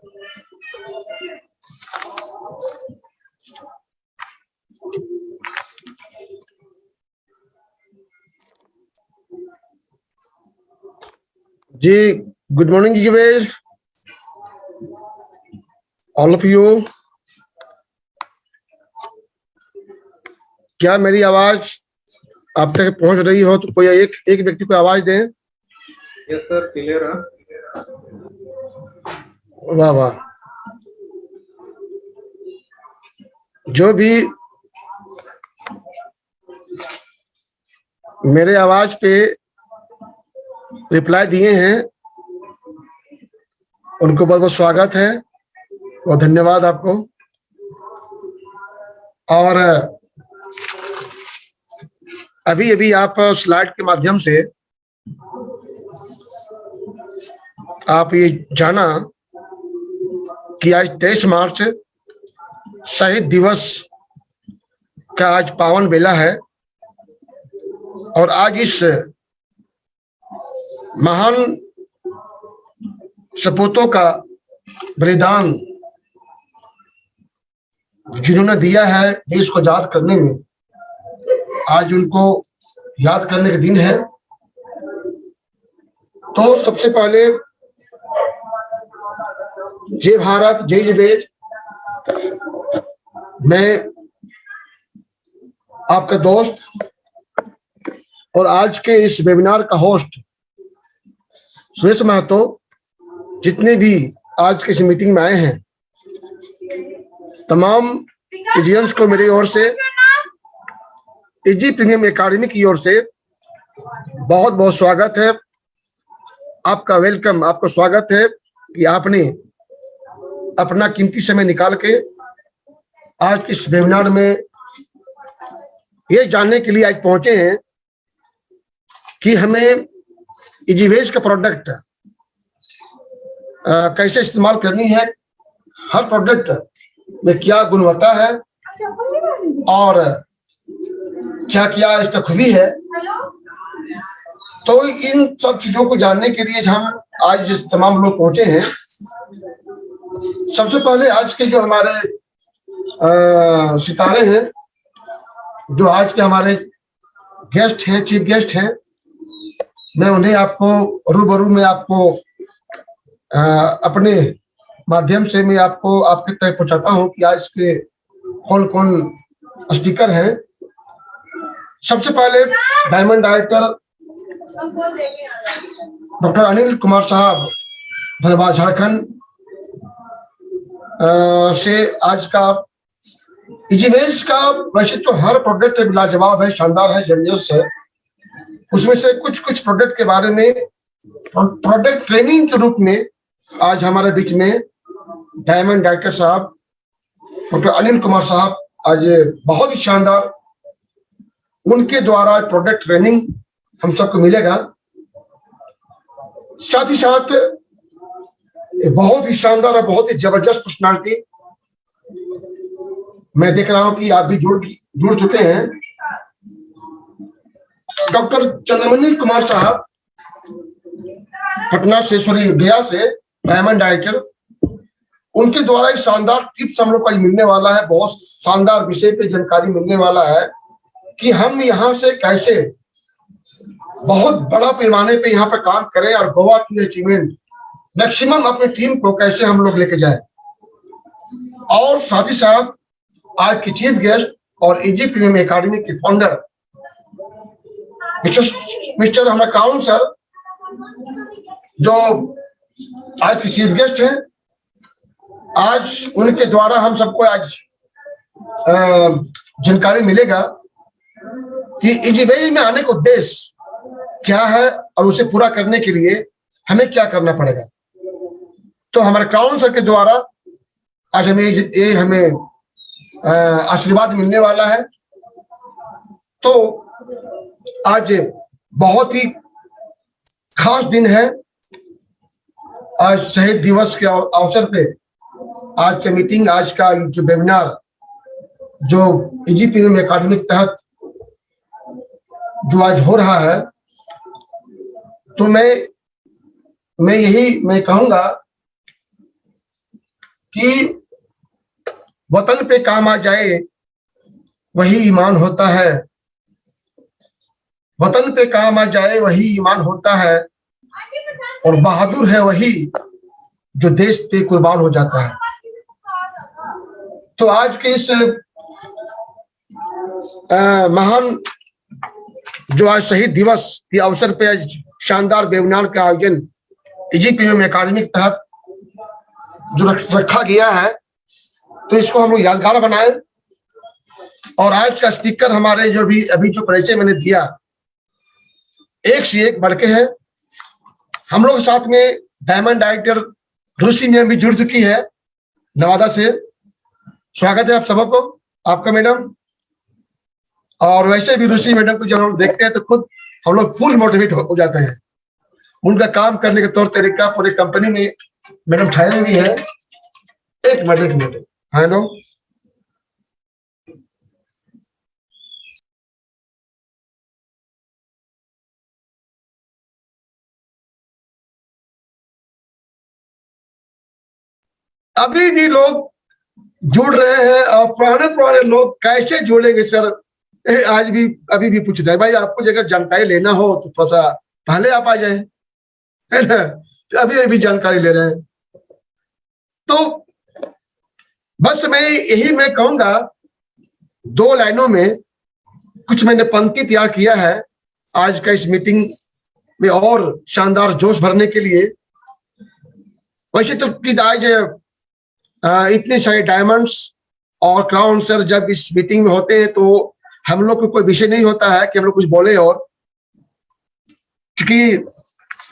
Ji, good morning Jeevesh, all of you. क्या मेरी आवाज आप तक पहुंच रही हो तो कोई एक व्यक्ति को आवाज दें। यस सर, क्लियर है। वाह वाह, जो भी मेरे आवाज पे रिप्लाई दिए हैं उनको बहुत बहुत स्वागत है और धन्यवाद आपको। और अभी अभी आप स्लाइड के माध्यम से आप ये जाना कि आज 23 मार्च शहीद दिवस का आज पावन बेला है और आज इस महान सपूतों का बलिदान जिन्होंने दिया है देश को याद करने में, आज उनको याद करने का दिन है। तो सबसे पहले जय भारत, जय जवेज। मैं आपका दोस्त और आज के इस वेबिनार का होस्ट सुरेश महतो, जितने भी आज के इस मीटिंग में आए हैं तमाम एजेंट्स को मेरी ओर से, इजी प्रीमियम एकेडमी की ओर से बहुत बहुत स्वागत है। आपका वेलकम, आपको स्वागत है कि आपने अपना कीमती समय निकाल के आज के इस वेबिनार में ये जानने के लिए आज पहुंचे हैं कि हमें इजीवेज का प्रोडक्ट कैसे इस्तेमाल करनी है, हर प्रोडक्ट में क्या गुणवत्ता है और क्या क्या इसका खूबी है। तो इन सब चीजों को जानने के लिए हम आज तमाम लोग पहुंचे हैं। सबसे पहले आज के जो हमारे सितारे हैं, जो आज के हमारे गेस्ट हैं, चीफ गेस्ट हैं, मैं उन्हें आपको रूबरू में आपको अपने माध्यम से मैं आपको आपके तक पहुंचाता हूं कि आज के कौन कौन स्पीकर हैं। सबसे पहले diamond director doctor Anil Kumar साहब धनबाद झारखंड से आज का इजीवेज का, वैसे तो हर प्रोडक्ट लाजवाब है, शानदार है, जबरदस्त है। उसमें से कुछ कुछ प्रोडक्ट के बारे में प्रोडक्ट ट्रेनिंग के रूप में आज हमारे बीच में डायमंड डायरेक्टर साहब डॉक्टर अनिल कुमार साहब आज बहुत ही शानदार, उनके द्वारा प्रोडक्ट ट्रेनिंग हम सबको मिलेगा। साथ ही साथ बहुत ही शानदार और बहुत ही जबरदस्त पर्सनालिटी, मैं देख रहा हूं कि आप भी जुड़ चुके हैं, डॉक्टर चंद्रमणि कुमार साहब पटना से, सॉरी गया से, डायमंड डायरेक्टर। उनके द्वारा एक शानदार टिप्स हम लोग को मिलने वाला है, बहुत शानदार विषय पे जानकारी मिलने वाला है कि हम यहाँ से कैसे बहुत बड़ा पैमाने पे यहाँ पर काम करें और गोवा टू अचीवमेंट मैक्सिमम अपनी टीम को कैसे हम लोग लेके जाएं। और साथ ही साथ आज की चीफ गेस्ट और इजी प्रीमियम एकेडमी के फाउंडर मिस्टर हमारा क्राउन सर, जो आज के चीफ गेस्ट हैं। आज उनके द्वारा हम सबको आज जानकारी मिलेगा कि इजीवेज में आने का उद्देश्य क्या है और उसे पूरा करने के लिए हमें क्या करना पड़ेगा। तो हमारे क्राउन सर के द्वारा आज हमें आशीर्वाद मिलने वाला है। तो आज बहुत ही खास दिन है। आज शहीद दिवस के अवसर पे आज की मीटिंग, आज का जो वेबिनार जो इजी प्रीमियम एकेडमी के तहत जो आज हो रहा है, तो मैं कहूंगा कि वतन पे काम आ जाए वही ईमान होता है, वतन पे काम आ जाए वही ईमान होता है, और बहादुर है वही जो देश पे कुर्बान हो जाता है। तो आज के इस महान जो आज शहीद दिवस के अवसर पे आज शानदार वेबिनार का आयोजन EGPM अकादमी के तहत जो रखा गया है, तो इसको हम लोग यादगार बनाए। और आज का स्पीकर हमारे जो भी अभी जो परिचय मैंने दिया, एक से एक बढ़ के है। हम लोग साथ में डायमंड डायरेक्टर रूसी मैम भी जुड़ चुकी है नवादा से। स्वागत है आप सबको, आपका मैडम। और वैसे भी रूसी मैडम को जब हम देखते हैं तो खुद हम लोग फुल मोटिवेट हो जाते हैं। उनका काम करने का तौर तरीका पूरे कंपनी में मैडम छाया भी है। एक मिनट हेलो, अभी भी लोग जुड़ रहे हैं और पुराने लोग कैसे जुड़ेंगे सर? आज भी अभी भी पूछ रहे हैं भाई, आपको अगर जानकारी लेना हो तो थोड़ा सा पहले आप आ जाए, है ना? तो अभी जानकारी ले रहे हैं। तो बस मैं कहूंगा 2 लाइनों में कुछ मैंने पंक्ति तैयार किया है आज का इस मीटिंग में और शानदार जोश भरने के लिए। वैसे तो आज इतने सारे डायमंड्स और क्राउन सर जब इस मीटिंग में होते हैं तो हम लोग को कोई विषय नहीं होता है कि हम लोग कुछ बोले, और क्योंकि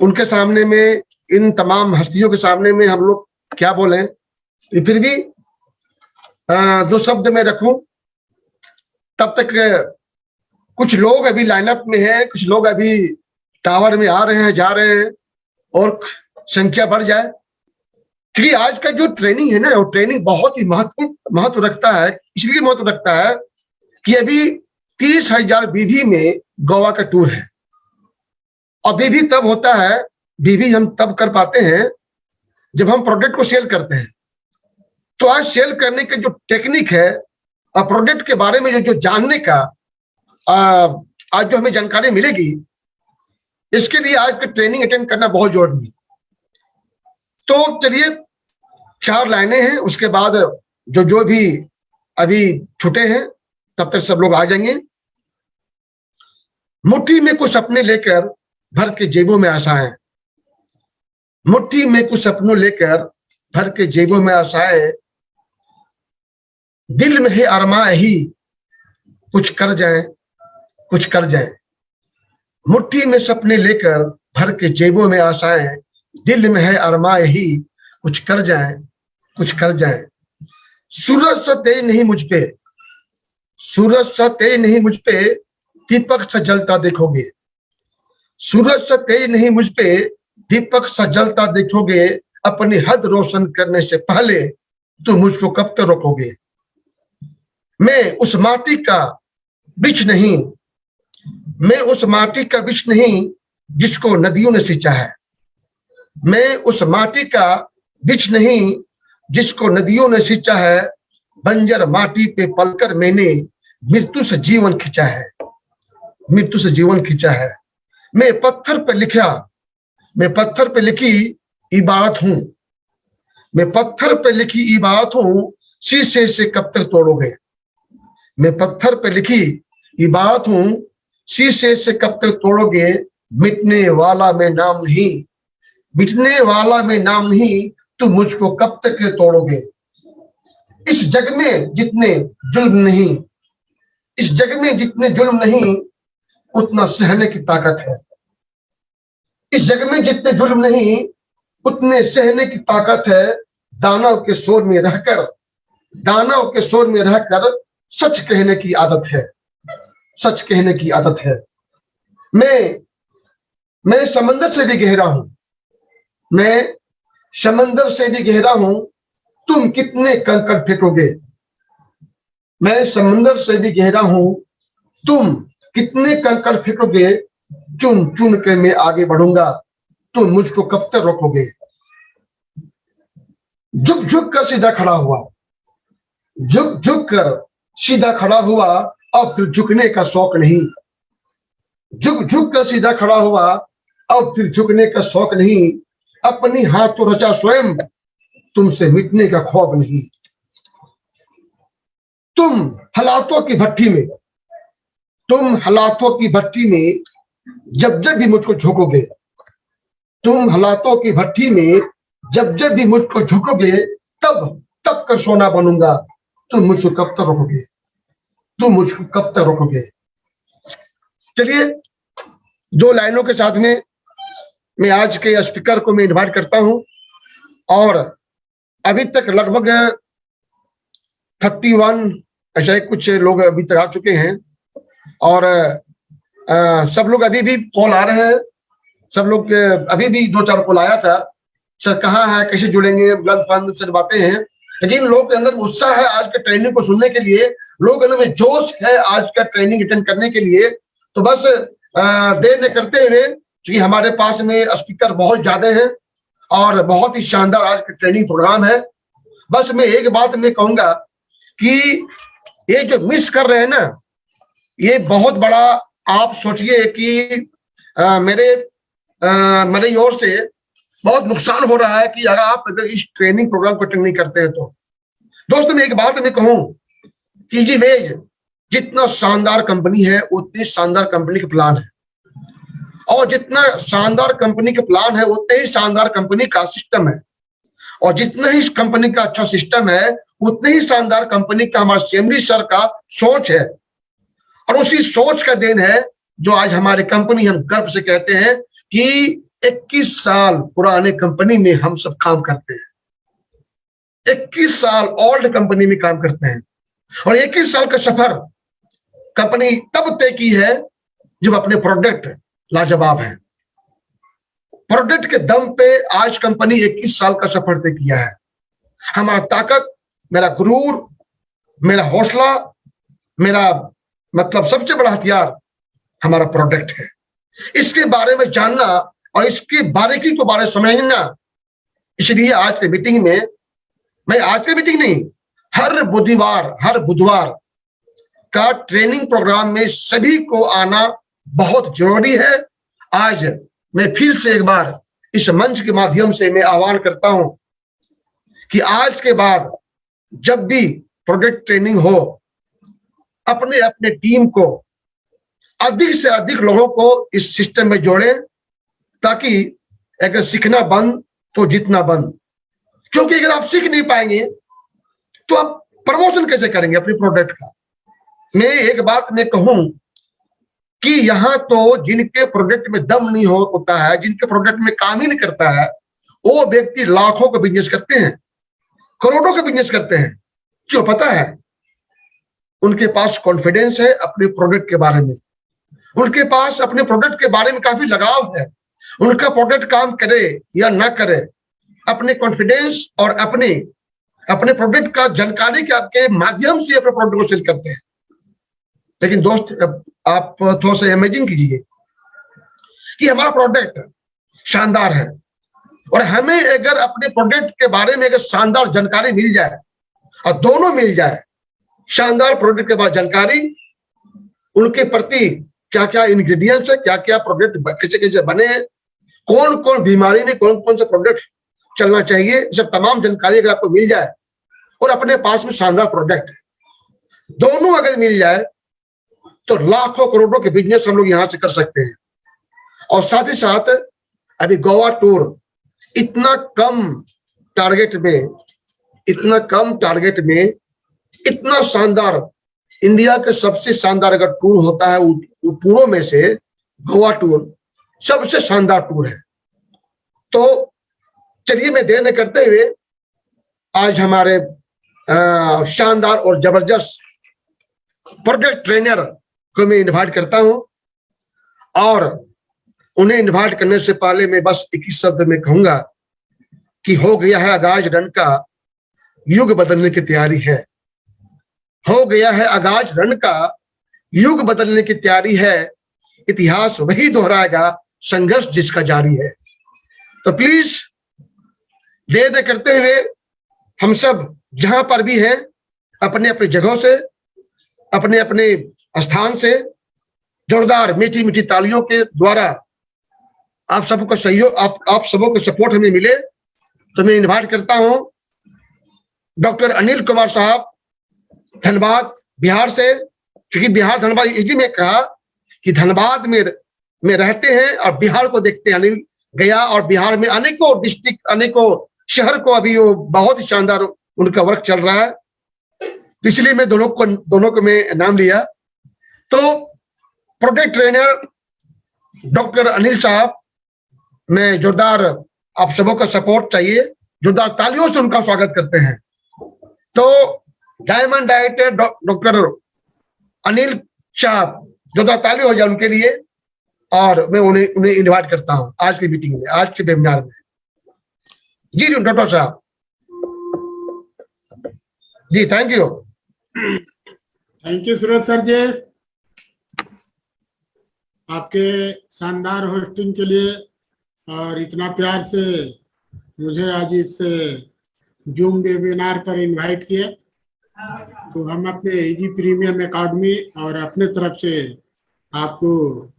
उनके सामने में, इन तमाम हस्तियों के सामने में हम लोग क्या बोले। फिर भी 2 शब्द में रखूं, तब तक कुछ लोग अभी लाइनअप में हैं, कुछ लोग अभी टावर में आ रहे हैं, जा रहे हैं, और संख्या बढ़ जाए। क्योंकि आज का जो ट्रेनिंग है ना, वो ट्रेनिंग बहुत ही महत्व रखता है। इसलिए महत्व रखता है कि अभी 30,000 बीवी में गोवा का टूर है। और बीवी तब होता है, बीवी हम तब कर पाते हैं जब हम प्रोडक्ट को सेल करते हैं। तो आज सेल करने के जो टेक्निक है और प्रोडक्ट के बारे में जो जानने का आज जो हमें जानकारी मिलेगी, इसके लिए आज का ट्रेनिंग अटेंड करना बहुत जरूरी है। तो चलिए 4 लाइनें हैं, उसके बाद जो भी अभी छूटे हैं तब तक सब लोग आ जाएंगे। मुट्ठी में कुछ सपने लेकर भर के जेबों में आशाएं, मुट्ठी में कुछ सपनों लेकर भर के जेबों में आशाएं, दिल में है अरमा ही कुछ कर जाए, कुछ कर जाए। मुट्ठी में सपने लेकर भर के जेबों में आशाएं, दिल में है अरमा ही कुछ कर जाए, कुछ कर जाए। सूरज सा तेज नहीं मुझ पे, सूरज सा तेज नहीं मुझ पे, दीपक सा जलता देखोगे। सूरज सा तेज नहीं मुझ पे, दीपक सा जलता देखोगे। अपनी हद रोशन करने से पहले तो मुझको कब तक रोकोगे। मैं उस माटी का वृक्ष नहीं, मैं उस माटी का वृक्ष नहीं जिसको नदियों ने सींचा है। मैं उस माटी का वृक्ष नहीं जिसको नदियों ने सींचा है। बंजर माटी पे पलकर मैंने मृत्यु से जीवन खींचा है, मृत्यु से जीवन खींचा है। मैं पत्थर पे लिखा, मैं पत्थर पे लिखी इबारत हूं, मैं पत्थर पे लिखी इबारत हूं, शीशे से कब तक तोड़ोगे। मैं पत्थर पे लिखी इबारत हूं, शीशे से कब तक तोड़ोगे। मिटने वाला मैं नाम नहीं, मिटने वाला मैं नाम नहीं, तुम मुझको कब तक तोड़ोगे। इस जग में जितने जुल्म नहीं, इस जग में जितने जुल्म नहीं, उतना सहने की ताकत है। इस जग में जितने जुल्म नहीं, उतने सहने की ताकत है। दानव के शोर में रहकर, दानव के शोर में रहकर सच कहने की आदत है, सच कहने की आदत है। मैं समंदर से भी गहरा हूं, मैं समंदर से भी गहरा हूं, तुम कितने कंकड़ फेंकोगे। मैं समंदर से भी गहरा हूं, तुम कितने कंकड़ फेंकोगे। चुन चुन के मैं आगे बढ़ूंगा, तुम मुझको कब तक रोकोगे। झुक झुक कर सीधा खड़ा हुआ, झुक झुक कर सीधा खड़ा हुआ, अब फिर झुकने का शौक नहीं। झुक झुक कर सीधा खड़ा हुआ, अब फिर झुकने का शौक नहीं। अपनी हाथों रचा स्वयं, तुमसे मिटने का खौफ नहीं। तुम हालातों की भट्टी में, तुम हालातों की भट्टी में जब जब भी मुझको झोंकोगे, तुम हालातों की भट्टी में जब जब भी मुझको झोंकोगे, तब तब कर सोना बनूंगा। तुम मुझको कब तक रोकोगे, तुम मुझको कब तक रोकोगे। चलिए, दो लाइनों के साथ में मैं आज के स्पीकर को मैं इनवाइट करता हूं। और अभी तक लगभग 31 ऐसा कुछ लोग अभी तक आ चुके हैं। और सब लोग अभी भी कॉल आ रहे हैं, सब लोग अभी भी 2-4 कॉल आया था, सर कहाँ है, कैसे जुड़ेंगे, ब्लड फंड से बातें हैं। लेकिन लोग के अंदर उत्साह है आज के ट्रेनिंग को सुनने के लिए, लोग अंदर में जोश है आज का ट्रेनिंग अटेंड करने के लिए। तो बस देर न करते हुए, क्योंकि हमारे पास में स्पीकर बहुत ज्यादा हैं और बहुत ही शानदार आज का ट्रेनिंग प्रोग्राम है। बस मैं एक बात मैं कहूंगा कि ये जो मिस कर रहे हैं ना, ये बहुत बड़ा, आप सोचिए कि मेरे ओर से बहुत नुकसान हो रहा है कि अगर इस ट्रेनिंग प्रोग्राम को अटेंड नहीं करते हैं तो। दोस्तों, मैं एक बात मैं कहूं कि इजीवेज जितना शानदार कंपनी है, उतनी शानदार कंपनी के प्लान है, और जितना शानदार कंपनी के प्लान है उतने ही शानदार कंपनी का सिस्टम है, और जितना ही कंपनी का अच्छा सिस्टम है उतने ही शानदार कंपनी का हमारे चेमरी सर का सोच है। और उसी सोच का देन है जो आज हमारी कंपनी, हम गर्व से कहते हैं कि 21 साल पुराने कंपनी में हम सब काम करते हैं। 21 साल ओल्ड कंपनी में काम करते हैं, और 21 साल का सफर कंपनी तब तय की है जब अपने प्रोडक्ट लाजवाब है। प्रोडक्ट के दम पे आज कंपनी 21 साल का सफर तय किया है। हमारा ताकत, मेरा गुरूर, मेरा हौसला, मेरा मतलब सबसे बड़ा हथियार हमारा प्रोडक्ट है। इसके बारे में जानना और इसकी बारीकी को बारे में समझना, इसलिए आज के मीटिंग में, मैं आज की मीटिंग नहीं, हर बुधवार का ट्रेनिंग प्रोग्राम में सभी को आना बहुत जरूरी है। आज मैं फिर से एक बार इस मंच के माध्यम से मैं आह्वान करता हूं कि आज के बाद जब भी प्रोडक्ट ट्रेनिंग हो, अपने अपने टीम को अधिक से अधिक लोगों को इस सिस्टम में जोड़ें, ताकि अगर सीखना बंद तो जितना बंद। क्योंकि अगर आप सीख नहीं पाएंगे तो आप प्रमोशन कैसे करेंगे अपने प्रोडक्ट का। मैं एक बात मैं कहूं कि यहां तो जिनके प्रोडक्ट में दम नहीं होता है, जिनके प्रोडक्ट में काम ही नहीं करता है, वो व्यक्ति लाखों का बिजनेस करते हैं, करोड़ों का बिजनेस करते हैं। क्यों? पता है, उनके पास कॉन्फिडेंस है अपने प्रोडक्ट के बारे में, उनके पास अपने प्रोडक्ट के बारे में काफी लगाव है। उनका प्रोडक्ट काम करे या ना करे, अपने कॉन्फिडेंस और अपने प्रोडक्ट का जानकारी के आपके माध्यम से अपने प्रोडक्ट को सेल करते हैं। लेकिन दोस्त, आप थोड़ा सा इमेजिन कीजिए कि हमारा प्रोडक्ट शानदार है, और हमें अगर अपने प्रोडक्ट के बारे में अगर शानदार जानकारी मिल जाए, और दोनों मिल जाए, शानदार प्रोडक्ट के बाद जानकारी, उनके प्रति क्या क्या इंग्रेडिएंट्स है, क्या क्या प्रोडक्ट कैसे कैसे बने हैं, कौन कौन बीमारी में कौन कौन सा प्रोडक्ट चलना चाहिए, सब तमाम जानकारी अगर आपको मिल जाए, और अपने पास में शानदार प्रोडक्ट, दोनों अगर मिल जाए, तो लाखों करोड़ों के बिजनेस हम लोग यहां से कर सकते हैं। और साथ ही साथ अभी गोवा टूर इतना कम टारगेट में इतना शानदार, इंडिया के सबसे शानदार अगर टूर होता है, टूरों में से गोवा टूर सबसे शानदार टूर है। तो चलिए, मैं देर न करते हुए आज हमारे शानदार और जबरदस्त प्रोडक्ट ट्रेनर को मैं इनवाइट करता हूं। और उन्हें इनवाइट करने से पहले मैं बस एक ही शब्द में कहूंगा कि हो गया है आगाज रन का, युग बदलने की तैयारी है। हो गया है आगाज रन का, युग बदलने की तैयारी है। इतिहास वही दोहराएगा, संघर्ष जिसका जारी है। तो प्लीज देर न करते हुए हम सब जहां पर भी हैं अपने अपने जगहों से, अपने अपने स्थान से जोरदार मीठी मीठी तालियों के द्वारा आप सबको सहयोग, आप सबों को सपोर्ट हमें मिले, तो मैं इनवाइट करता हूं डॉक्टर अनिल कुमार साहब, धनबाद बिहार से। क्योंकि बिहार धनबाद इसलिए मैं कहा कि धनबाद में रहते हैं और बिहार को देखते हैं। अनिल गया और बिहार में अनेकों डिस्ट्रिक्ट, अनेकों शहर को अभी वो बहुत ही शानदार उनका वर्क चल रहा है, तो इसलिए मैं दोनों को मैं नाम लिया। तो प्रोडक्ट ट्रेनर डॉक्टर अनिल साहब, मैं जोरदार आप सबों का सपोर्ट चाहिए, जोरदार तालियों से उनका स्वागत करते हैं। तो डायमंड डाइट डॉक्टर अनिल साहब, जोरदार ताली हो जाए उनके लिए, और मैं उन्हें इनवाइट करता हूं आज की मीटिंग में, आज के वेबिनार में। जी डॉक्टर साहब, जी thank you. Thank you Suraj sir ji, आपके शानदार होस्टिंग के लिए और इतना प्यार से मुझे आज इस जूम वेबिनार पर इनवाइट किए। तो हम अपने एजी प्रीमियम एकेडमी और अपने तरफ से आपको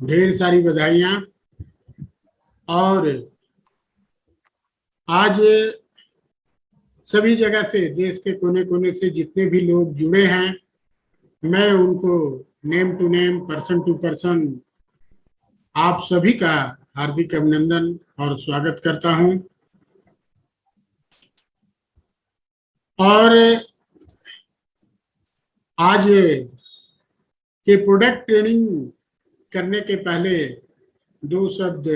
ढेर सारी बधाइयाँ। और आज सभी जगह से, देश के कोने कोने से जितने भी लोग जुड़े हैं, मैं उनको name to name, person to person आप सभी का हार्दिक अभिनंदन और स्वागत करता हूं। और आज के प्रोडक्ट ट्रेनिंग करने के पहले दो शब्द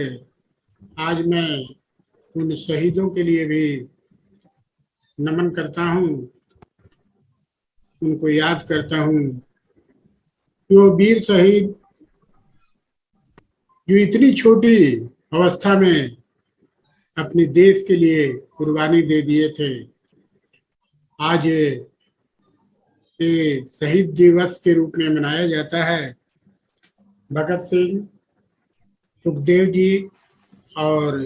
आज मैं उन शहीदों के लिए भी नमन करता हूं, उनको याद करता हूं, जो वीर शहीद जो इतनी छोटी अवस्था में अपने देश के लिए कुर्बानी दे दिए थे। आज ये शहीद दिवस के रूप में मनाया जाता है। भगत सिंह, सुखदेव जी और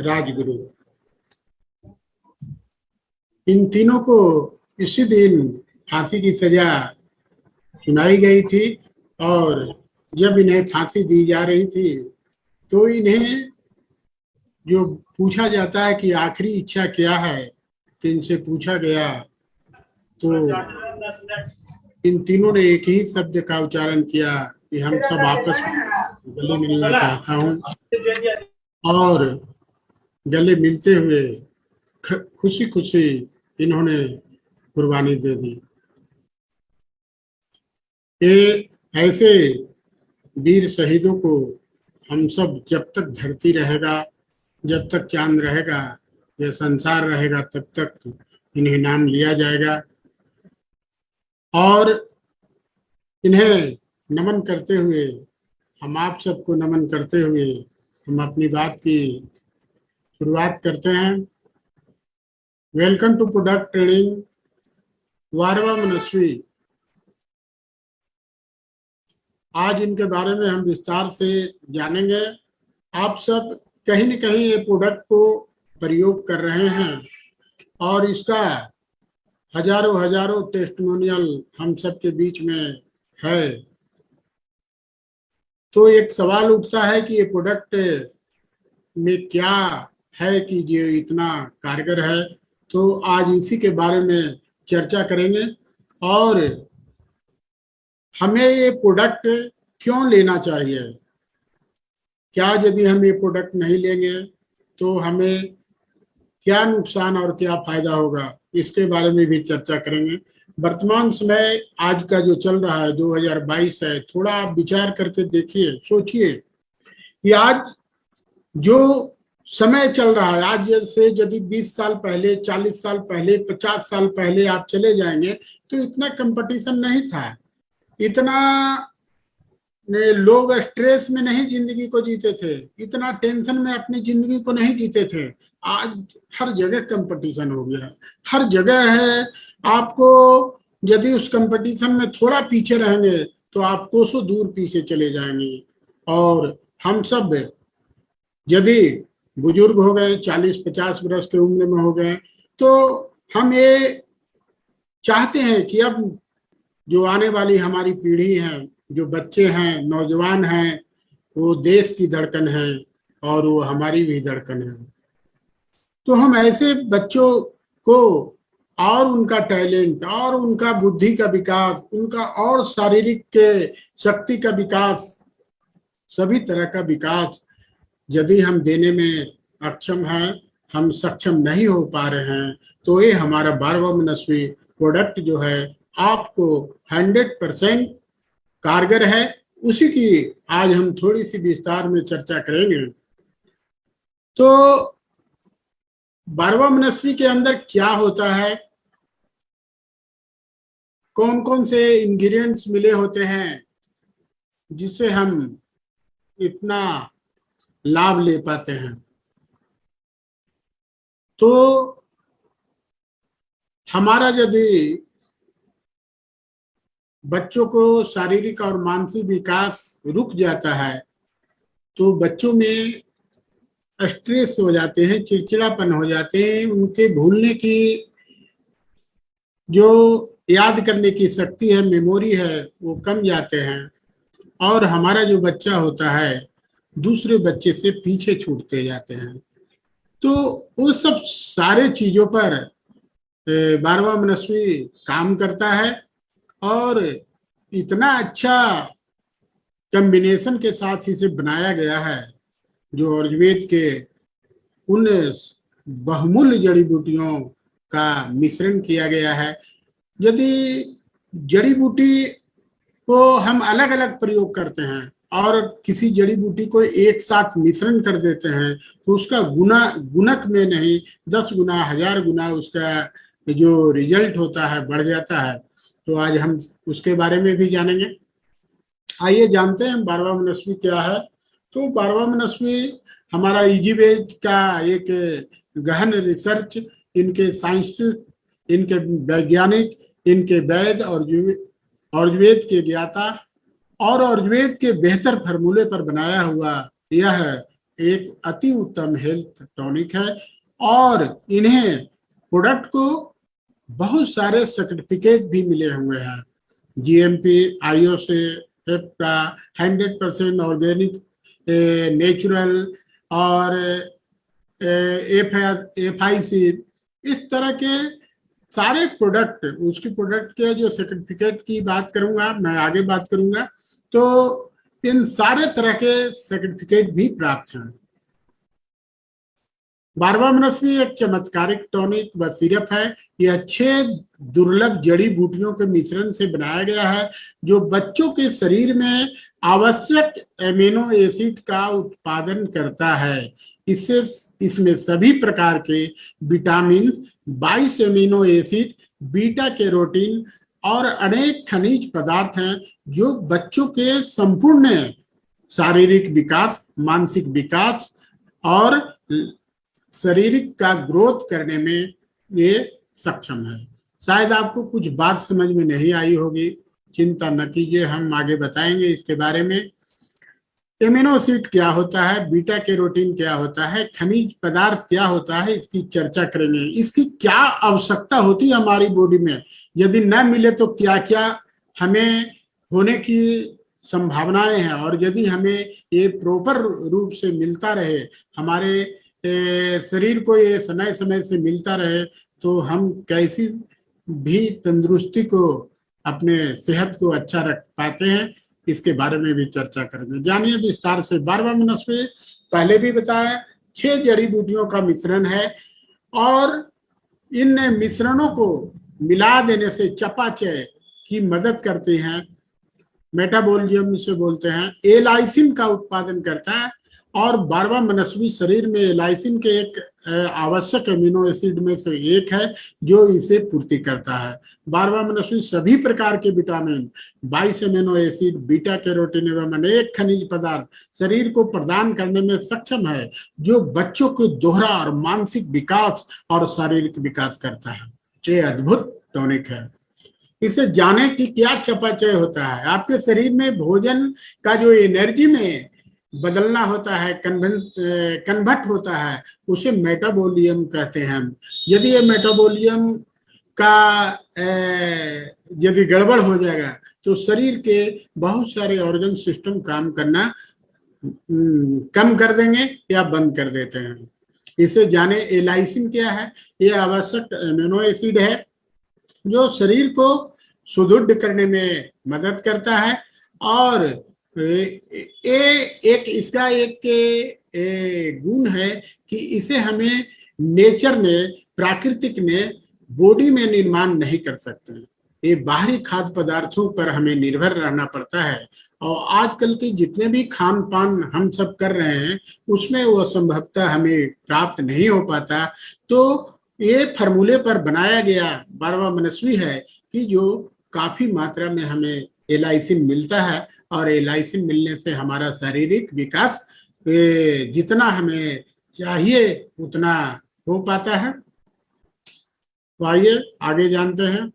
राजगुरु, इन तीनों को इसी दिन फांसी की सजा सुनाई गई थी। और जब इन्हें फांसी दी जा रही थी तो इन्हें जो पूछा जाता है कि आखिरी इच्छा क्या है, तो इनसे पूछा गया तो इन तीनों ने एक ही शब्द का उच्चारण किया कि हम सब आपस में गले मिलना चाहता हूं। और गले मिलते हुए खुशी खुशी इन्होंने कुर्बानी दे दी। ये ऐसे वीर शहीदों को हम सब, जब तक धरती रहेगा, जब तक चांद रहेगा, यह संसार रहेगा, तब तक इन्हें नाम लिया जाएगा। और इन्हें नमन करते हुए, हम आप सबको नमन करते हुए हम अपनी बात की शुरुआत करते हैं। वेलकम टू प्रोडक्ट ट्रेनिंग वारवा मनस्वी। आज इनके बारे में हम विस्तार से जानेंगे। आप सब कहीं न कहीं ये प्रोडक्ट को प्रयोग कर रहे हैं और इसका हजारों हजारों टेस्टिमोनियल हम सब के बीच में है। तो एक सवाल उठता है कि ये प्रोडक्ट में क्या है कि जो इतना कारगर है। तो आज इसी के बारे में चर्चा करेंगे और हमें ये प्रोडक्ट क्यों लेना चाहिए, क्या यदि हम ये प्रोडक्ट नहीं लेंगे तो हमें क्या नुकसान और क्या फायदा होगा, इसके बारे में भी चर्चा करेंगे। वर्तमान समय आज का जो चल रहा है 2022 है, थोड़ा आप विचार करके देखिए, सोचिए कि आज जो समय चल रहा है, आज से यदि 20 साल पहले, 40 साल पहले, 50 साल पहले आप चले जाएंगे तो इतना कंपटीशन नहीं था, इतना लोग स्ट्रेस में नहीं जिंदगी को जीते थे, इतना टेंशन में अपनी जिंदगी को नहीं जीते थे। आज हर जगह कंपटीशन हो गया, हर जगह है। आपको यदि उस कंपटीशन में थोड़ा पीछे रहेंगे तो आप कोसों दूर पीछे चले जाएंगे। और हम सब यदि बुजुर्ग हो गए, 40-50 वर्ष की उम्र में हो गए, तो हम ये चाहते हैं कि अब जो आने वाली हमारी पीढ़ी है, जो बच्चे हैं, नौजवान हैं, वो देश की धड़कन है और वो हमारी भी धड़कन है। तो हम ऐसे बच्चों को और उनका टैलेंट और उनका बुद्धि का विकास, उनका और शारीरिक के शक्ति का विकास, सभी तरह का विकास यदि हम देने में अक्षम हैं, हम सक्षम नहीं हो पा रहे हैं, तो ये हमारा 12वां मनस्वी प्रोडक्ट जो है आपको 100% कारगर है। उसी की आज हम थोड़ी सी विस्तार में चर्चा करेंगे। तो 12वां मनस्वी के अंदर क्या होता है, कौन कौन से इंग्रेडिएंट्स मिले होते हैं जिससे हम इतना लाभ ले पाते हैं। तो हमारा यदि बच्चों को शारीरिक और मानसिक विकास रुक जाता है तो बच्चों में स्ट्रेस हो जाते हैं, चिड़चिड़ापन हो जाते हैं, उनके भूलने की जो याद करने की शक्ति है, मेमोरी है, वो कम जाते हैं और हमारा जो बच्चा होता है दूसरे बच्चे से पीछे छूटते जाते हैं। तो वो सब सारे चीजों पर 12वां मनस्वी काम करता है और इतना अच्छा कॉम्बिनेशन के साथ इसे बनाया गया है, जो आयुर्वेद के उन बहुमूल्य जड़ी बूटियों का मिश्रण किया गया है। यदि जड़ी बूटी को हम अलग अलग प्रयोग करते हैं और किसी जड़ी बूटी को एक साथ मिश्रण कर देते हैं तो उसका गुणक में नहीं 10 गुना 1000 गुना उसका जो रिजल्ट होता है बढ़ जाता है। तो आज हम उसके बारे में भी जानेंगे। आइए जानते हैं 12वां मनस्वी क्या है। तो 12वां मनस्वी हमारा इजीवेज का एक गहन रिसर्च, इनके साइंटिस्ट, इनके वैज्ञानिक, इनके वैद्य और आयुर्वेद के ज्ञाता और आयुर्वेद के बेहतर फार्मूले पर बनाया हुआ यह एक अति उत्तम हेल्थ टॉनिक है और इन्हें प्रोडक्ट को बहुत सारे सर्टिफिकेट भी मिले हुए हैं। जीएमपी, IOSAF का 100% ऑर्गेनिक, नेचुरल और FIC, इस तरह के सारे प्रोडक्ट, उसकी प्रोडक्ट के जो सर्टिफिकेट की बात करूंगा, मैं आगे बात करूंगा, तो इन सारे तरह के सर्टिफिकेट भी प्राप्त हैं। 12वां मनस्वी एक चमत्कारिक टॉनिक व सिरप है। यह 6 दुर्लभ जड़ी बूटियों के मिश्रण से बनाया गया है जो बच्चों के शरीर में आवश्यक एमिनो एसिड का उत्पादन करता है। इससे इसमें सभी प्रकार के vitamin, 22 amino acid, beta carotene और अनेक खनिज पदार्थ हैं जो बच्चों के संपूर्ण शारीरिक विकास, मानसिक विकास और शारीरिक का ग्रोथ करने में ये सक्षम है। शायद आपको कुछ बात समझ में नहीं आई होगी, चिंता न कीजिए, हम आगे बताएंगे इसके बारे में। एमिनो एसिड क्या होता है, बीटा कैरोटीन क्या होता है, खनिज पदार्थ क्या होता है, इसकी चर्चा करेंगे। इसकी क्या आवश्यकता होती है हमारी बॉडी में, यदि न मिले तो क्या क्या हमें होने की संभावनाएं हैं, और यदि हमें ये प्रॉपर रूप से मिलता रहे, हमारे शरीर को ये समय समय से मिलता रहे, तो हम कैसी भी तंदुरुस्ती को, अपने सेहत को अच्छा रख पाते हैं, इसके बारे में भी चर्चा करेंगे। जानिए विस्तार से। 12वां मनस्वी पहले भी बताया 6 जड़ी बूटियों का मिश्रण है और इन मिश्रणों को मिला देने से चयापचय की मदद करते हैं, मेटाबॉलिज्म इसे बोलते हैं, एलाइसिन का उत्पादन करता है और 12वां मनस्वी शरीर में एलाइसिन के एक आवश्यक अमीनो एसिड में से एक है जो इसे पूर्ति करता है। 12वां मनस्वी सभी प्रकार के vitamin, 22 amino acid, beta carotene एवं अनेक खनिज पदार्थ शरीर को प्रदान करने में सक्षम है जो बच्चों को दोहरा और मानसिक विकास और शारीरिक विकास करता है। ये अद्भुत टॉनिक है। इसे जाने की क्या चयापचय होता है। आपके शरीर में भोजन का जो एनर्जी में बदलना होता है, कन्वर्ट होता है, उसे मेटाबॉलियम कहते हैं हम। यदि ये मेटाबॉलियम का यदि गड़बड़ हो जाएगा तो शरीर के बहुत सारे ऑर्गन सिस्टम काम करना कम कर देंगे या बंद कर देते हैं। इसे जाने, एलाइसिन क्या है? ये आवश्यक अमीनो एसिड है जो शरीर को सुदृढ़ करने में मदद करता है। और एक इसका एक गुण है कि इसे हमें नेचर ने, प्राकृतिक ने बॉडी में निर्माण नहीं कर सकते। ये बाहरी खाद्य पदार्थों पर हमें निर्भर रहना पड़ता है। और आजकल के जितने भी खान पान हम सब कर रहे हैं उसमें वो संभवतः हमें प्राप्त नहीं हो पाता। तो ये फार्मूले पर बनाया गया बारवा मनस्वी है कि जो काफी मात्रा में हमें एलाइसिन मिलता है, और एलाइसिन मिलने से हमारा शारीरिक विकास जितना हमें चाहिए उतना हो पाता है। तो आइए आगे जानते हैं।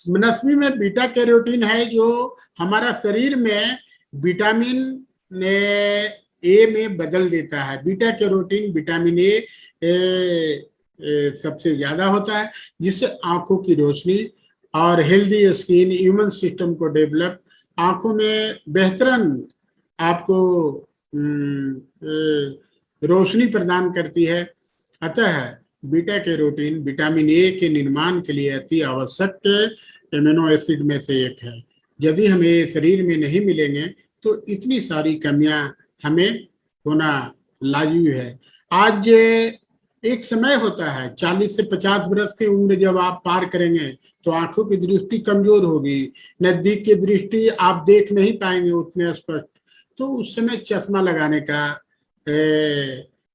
मनस्वी में बीटा कैरोटीन है जो हमारा शरीर में विटामिन ए में बदल देता है। बीटा कैरोटीन विटामिन ए सबसे ज्यादा होता है, जिससे आंखों की रोशनी और हेल्दी स्किन, इम्यून सिस्टम को डेवलप, आंखों में बेहतरीन आपको रोशनी प्रदान करती है। अतः बीटा कैरोटीन विटामिन ए के निर्माण के लिए अति आवश्यक एमिनो एसिड में से एक है। यदि हमें शरीर में नहीं मिलेंगे तो इतनी सारी कमियां हमें होना लाजिमी है। आज एक समय होता है 40 से 50 वर्ष की उम्र जब आप पार करेंगे तो आंखों की दृष्टि कमजोर होगी, नजदीक की दृष्टि आप देख नहीं पाएंगे उतने स्पष्ट। तो उस समय चश्मा लगाने का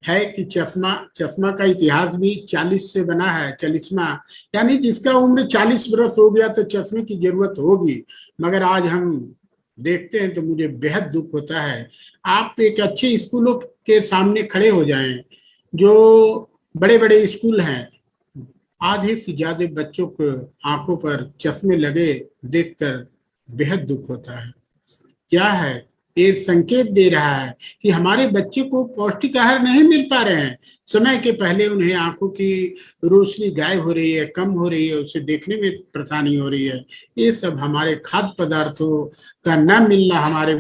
है कि चश्मा का इतिहास भी 40 से बना है। 40वां यानी जिसका उम्र 40 वर्ष हो गया तो चश्मे की जरूरत होगी। मगर आज हम देखते हैं तो मुझे बेहद दुख होता है। आप एक अच्छे स्कूलों के सामने खड़े हो जाएं, जो बड़े बड़े स्कूल हैं, आधे से ज्यादा बच्चों को आंखों पर चश्मे लगे देखकर बेहद दुख होता है। क्या है? ये संकेत दे रहा है कि हमारे बच्चे को पौष्टिक आहार नहीं मिल पा रहे हैं। समय के पहले उन्हें आंखों की रोशनी गायब हो रही है, कम हो रही है, उसे देखने में परेशानी हो रही है। ये सब हमारे खाद्य पदार्थों का न मिलना, हमारे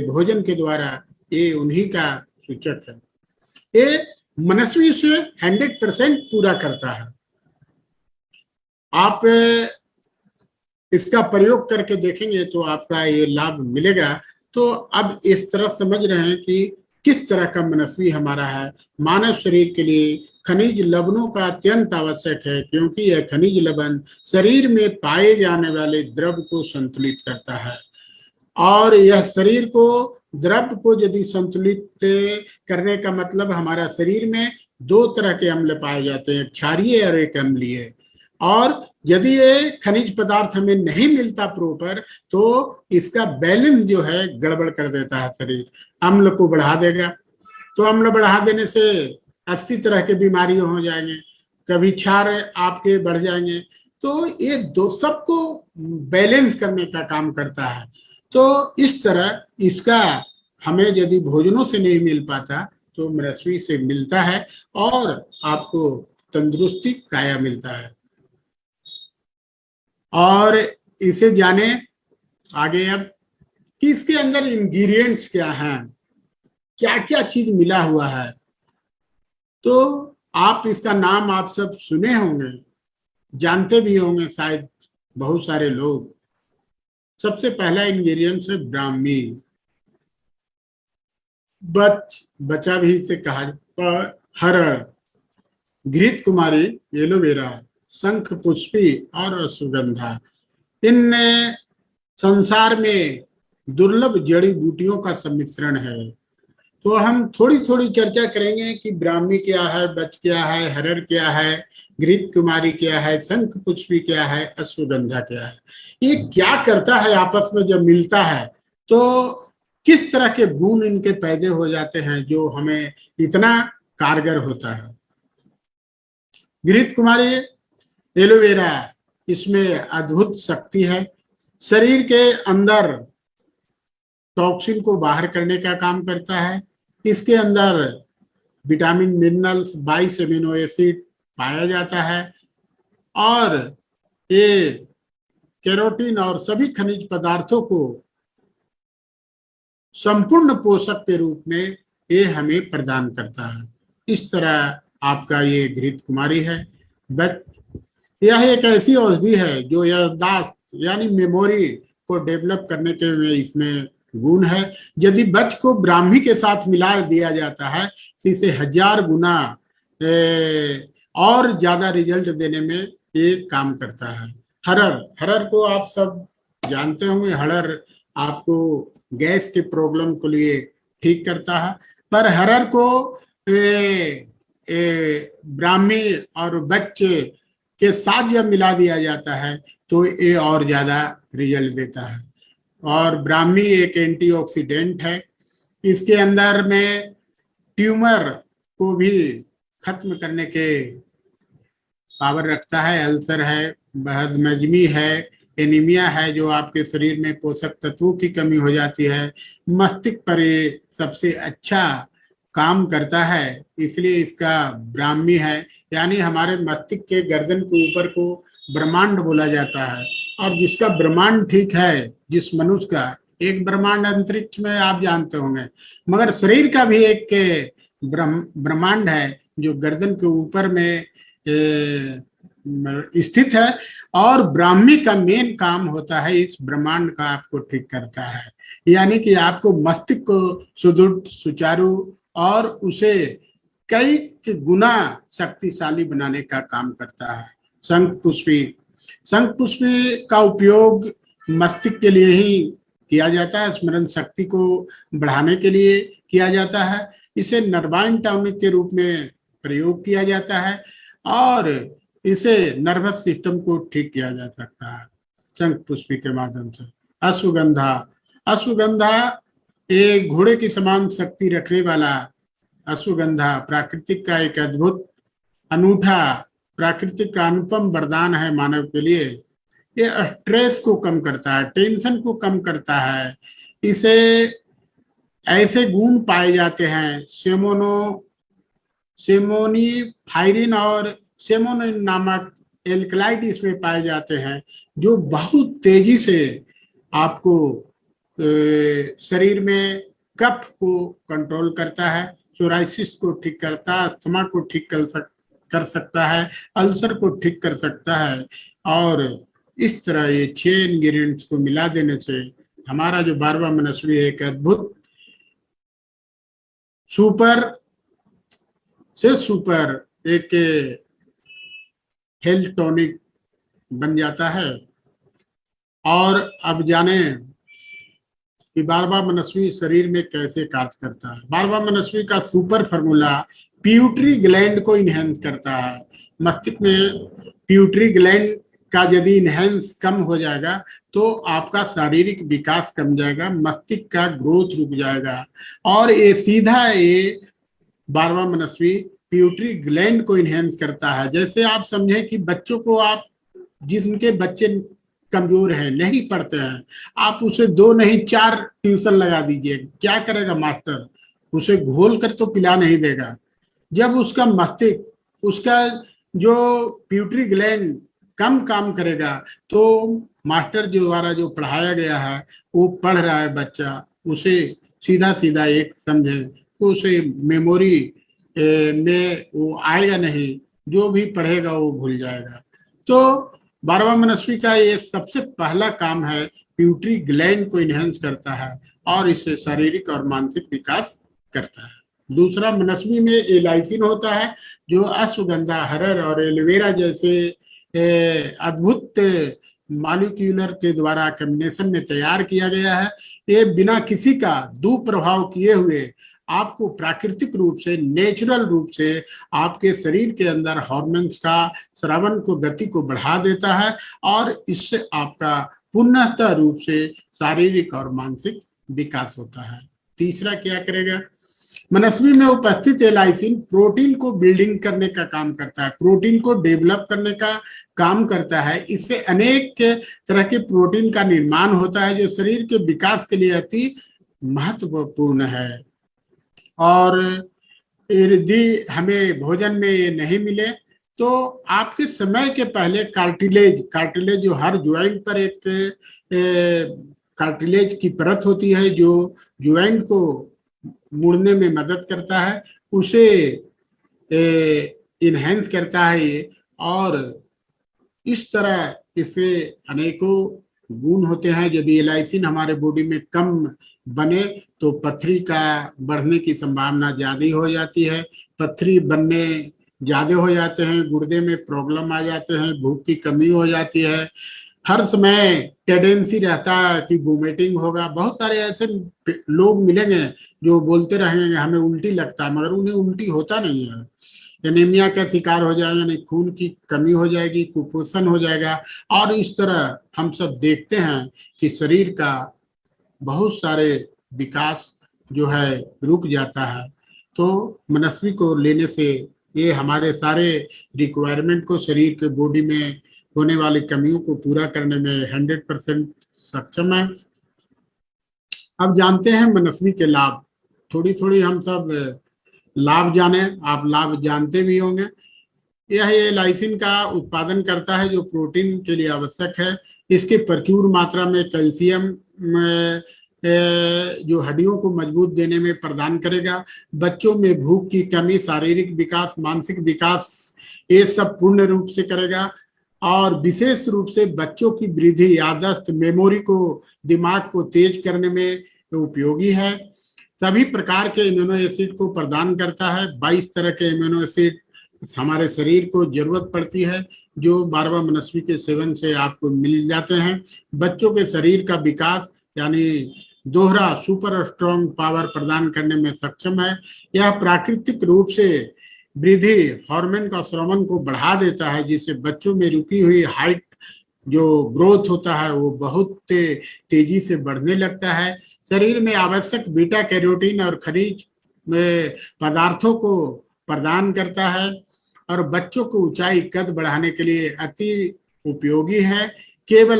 भोजन के द्वारा, ये उन्हीं का सूचक है। ये मनस्वी से 100% पूरा करता है। आप इसका प्रयोग करके देखेंगे तो आपका ये लाभ मिलेगा। तो अब इस तरह समझ रहे हैं कि किस तरह का मनस्वी हमारा है। मानव शरीर के लिए खनिज लवणों का अत्यंत आवश्यक है, क्योंकि यह खनिज लवण शरीर में पाए जाने वाले द्रव को संतुलित करता है। और यह शरीर को, द्रव को यदि संतुलित करने का मतलब, हमारा शरीर में 2 तरह के अम्ल पाए जाते हैं, क्षारीय और एक अम्लीय। और यदि ये खनिज पदार्थ हमें नहीं मिलता प्रॉपर तो इसका बैलेंस जो है गड़बड़ कर देता है शरीर, अम्ल को बढ़ा देगा। तो अम्ल बढ़ा देने से 80 तरह के बीमारी हो जाएंगे, कभी क्षार आपके बढ़ जाएंगे। तो ये दो सबको बैलेंस करने का काम करता है। तो इस तरह इसका हमें यदि भोजनों से नहीं मिल पाता तो मनस्वी से मिलता है और आपको तंदुरुस्ती काया मिलता है। और इसे जाने आगे अब कि इसके अंदर इंग्रेडिएंट्स क्या हैं, क्या क्या चीज मिला हुआ है। तो आप इसका नाम आप सब सुने होंगे, जानते भी होंगे शायद बहुत सारे लोग। सबसे पहला इंग्रेडिएंट्स है ब्राह्मी। बचा भी इसे कहा, हरण, घृत कुमारी, एलोवेरा, शंख पुष्पी और अश्वगंधा। इन संसार में दुर्लभ जड़ी बूटियों का सम्मिश्रण है। तो हम थोड़ी थोड़ी चर्चा करेंगे कि ब्राह्मी क्या है, बच क्या है, हरड़ क्या है, घृत कुमारी क्या है, शंख पुष्पी क्या है, अश्वगंधा क्या है। ये क्या करता है आपस में जब मिलता है तो किस तरह के गुण इनके पैदा हो जाते हैं जो हमें इतना कारगर होता है। घृत कुमारी, एलोवेरा, इसमें अद्भुत शक्ति है। शरीर के अंदर टॉक्सिन को बाहर करने का काम करता है। इसके अंदर विटामिन, मिनरल्स, 22 एमिनो एसिड पाया जाता है और ये कैरोटीन और सभी खनिज पदार्थों को संपूर्ण पोषक के रूप में ये हमें प्रदान करता है। इस तरह आपका ये घृत कुमारी है। यह एक ऐसी औषधि है जो याददाश्त यानी मेमोरी को डेवलप करने के में इसमें गुण है। यदि बच को ब्राह्मी के साथ मिला दिया जाता है तो इसे 1000 गुना और ज्यादा रिजल्ट देने में ये काम करता है। हरर को आप सब जानते होंगे। हरर आपको गैस के प्रॉब्लम को लिए ठीक करता है, पर हरर को ब्राह्मी और बच्चे के साथ जब मिला दिया जाता है तो ये और ज्यादा रिजल्ट देता है। और ब्राह्मी एक एंटीऑक्सीडेंट है। इसके अंदर में ट्यूमर को भी खत्म करने के पावर रखता है। अल्सर है, बदहजमी है, एनीमिया है, जो आपके शरीर में पोषक तत्वों की कमी हो जाती है, मस्तिष्क पर ये सबसे अच्छा काम करता है। इसलिए इसका ब्राह्मी है। यानी हमारे मस्तिष्क के गर्दन के ऊपर को ब्रह्मांड बोला जाता है, और जिसका ब्रह्मांड ठीक है, जिस मनुष्य का एक ब्रह्मांड अंतरिक्ष में आप जानते होंगे, मगर शरीर का भी एक ब्रह्मांड है जो गर्दन के ऊपर में स्थित है। और ब्राह्मी का मेन काम होता है इस ब्रह्मांड का आपको ठीक करता है, यानी कि आपको मस्तिष्क को सुदृढ़, सुचारू और उसे कई गुना शक्तिशाली बनाने का काम करता है। शंख पुष्पी का उपयोग मस्तिष्क के लिए ही किया जाता है, स्मरण शक्ति को बढ़ाने के लिए किया जाता है। इसे नर्वाइन टॉनिक के रूप में प्रयोग किया जाता है और इसे नर्वस सिस्टम को ठीक किया जा सकता है शंख पुष्पी के माध्यम से। अश्वगंधा एक घोड़े की समान शक्ति रखने वाला अश्वगंधा प्राकृतिक का एक अद्भुत, अनूठा, प्राकृतिक का अनुपम वरदान है मानव के लिए। ये स्ट्रेस को कम करता है, टेंशन को कम करता है। इसे ऐसे गुण पाए जाते हैं सेमोनीफायरिन और सेमोनिन नामक एल्कलाइड इसमें पाए जाते हैं, जो बहुत तेजी से आपको शरीर में कफ को कंट्रोल करता है, सोराइसिस को ठीक करता है, अस्थमा को ठीक कर सकता है, अल्सर को ठीक कर सकता है। और इस तरह ये 6 इंग्रेडिएंट्स को मिला देने से हमारा जो 12वां मनस्वी है एक अद्भुत सुपर एक हेल्थ टॉनिक बन जाता है। और अब जाने कि 12वां मनस्वी शरीर में कैसे कार्य करता है। 12वां मनस्वी का सुपर फार्मूला पिट्यूटरी ग्लैंड को इनहेंस करता है। मस्तिष्क में पिट्यूटरी ग्लैंड का यदि इनहेंस कम हो जाएगा तो आपका शारीरिक विकास कम जाएगा, मस्तिष्क का ग्रोथ रुक जाएगा। और ये सीधा ये 12वां मनस्वी पिट्यूटरी ग्लैंड को इनहेंस करता है। जैसे आप समझें कि बच्चों को आप, जिनके बच्चे कमजोर हैं, नहीं पढ़ते हैं, आप उसे 2 नहीं 4 ट्यूशन लगा दीजिए, क्या करेगा मास्टर? उसे घोल कर तो पिला नहीं देगा। जब उसका मस्तिष्क, उसका जो पिट्यूटरी ग्लैंड कम काम करेगा तो मास्टर द्वारा जो पढ़ाया गया है, वो पढ़ रहा है बच्चा, उसे सीधा सीधा एक समझे तो उसे मेमोरी में वो आएगा नहीं, जो भी पढ़ेगा वो भूल जाएगा। तो 12वां मनस्वी का ये सबसे पहला काम है, पिट्यूटरी ग्लैंड को इनहेंस करता है और इससे शारीरिक और मानसिक विकास करता है। दूसरा मनस्वी में एलाइसिन होता है, जो अश्वगंधा, हरर और एलोवेरा जैसे अद्भुत मॉलिक्यूलर के द्वारा कॉम्बिनेशन में तैयार किया गया है। ये बिना किसी का दुष्प्रभाव किए हुए आपको प्राकृतिक रूप से, नेचुरल रूप से आपके शरीर के अंदर हार्मोन्स का स्रावन को, गति को बढ़ा देता है और इससे आपका पुनः रूप से शारीरिक और मानसिक विकास होता है। तीसरा क्या करेगा? मनस्वी में उपस्थित एलाइसिन प्रोटीन को बिल्डिंग करने का काम करता है, प्रोटीन को डेवलप करने का काम करता है। इससे अनेक तरह के प्रोटीन का निर्माण होता है जो शरीर के विकास के लिए अति महत्वपूर्ण है। और यदि हमें भोजन में ये नहीं मिले तो आपके समय के पहले कार्टिलेज जो हर ज्वाइंट पर एक कार्टिलेज की परत होती है जो ज्वाइंट को मुड़ने में मदद करता है, उसे इनहेंस करता है ये। और इस तरह इससे अनेकों गुण होते हैं। यदि एलाइसिन हमारे बॉडी में कम बने तो पथरी का बढ़ने की संभावना ज्यादा हो जाती है, पथरी बनने ज्यादा हो जाते हैं, गुर्दे में प्रॉब्लम आ जाते हैं, भूख की कमी हो जाती है, हर समय टेंडेंसी रहता है कि वोमिटिंग होगा। बहुत सारे ऐसे लोग मिलेंगे जो बोलते रहेंगे हमें उल्टी लगता है, मगर उन्हें उल्टी होता नहीं है। एनीमिया का शिकार हो जाएगा, यानी खून की कमी हो जाएगी, कुपोषण हो जाएगा। और इस तरह हम सब देखते हैं कि शरीर का बहुत सारे विकास जो है रुक जाता है। तो मनस्वी को लेने से ये हमारे सारे रिक्वायरमेंट को, शरीर के बॉडी में होने वाली कमियों को पूरा करने में 100% सक्षम है। अब जानते हैं मनस्वी के लाभ। थोड़ी थोड़ी हम सब लाभ जाने, आप लाभ जानते भी होंगे। यह लाइसिन का उत्पादन करता है जो प्रोटीन के लिए आवश्यक है। इसके प्रचुर मात्रा में कैल्शियम जो हड्डियों को मजबूत देने में प्रदान करेगा। बच्चों में भूख की कमी, शारीरिक विकास, मानसिक विकास, ये सब पूर्ण रूप से करेगा। और विशेष रूप से बच्चों की वृद्धि, याददाश्त, मेमोरी को, दिमाग को तेज करने में उपयोगी है। सभी प्रकार के इम्यूनो एसिड को प्रदान करता है। 22 तरह के इम्यूनो एसिड हमारे शरीर को जरूरत पड़ती है जो बारवा मनस्वी के सेवन से आपको मिल जाते हैं। बच्चों के शरीर का विकास यानी दोहरा सुपर स्ट्रॉन्ग पावर प्रदान करने में सक्षम है। यह प्राकृतिक रूप से वृद्धि हार्मोन का स्रावन को बढ़ा देता है, जिससे बच्चों में रुकी हुई हाइट जो ग्रोथ होता है वो बहुत तेजी से बढ़ने लगता है। शरीर में आवश्यक बीटा कैरोटीन और खनिज पदार्थों को प्रदान करता है और बच्चों को ऊंचाई कद बढ़ाने के लिए अति उपयोगी है। केवल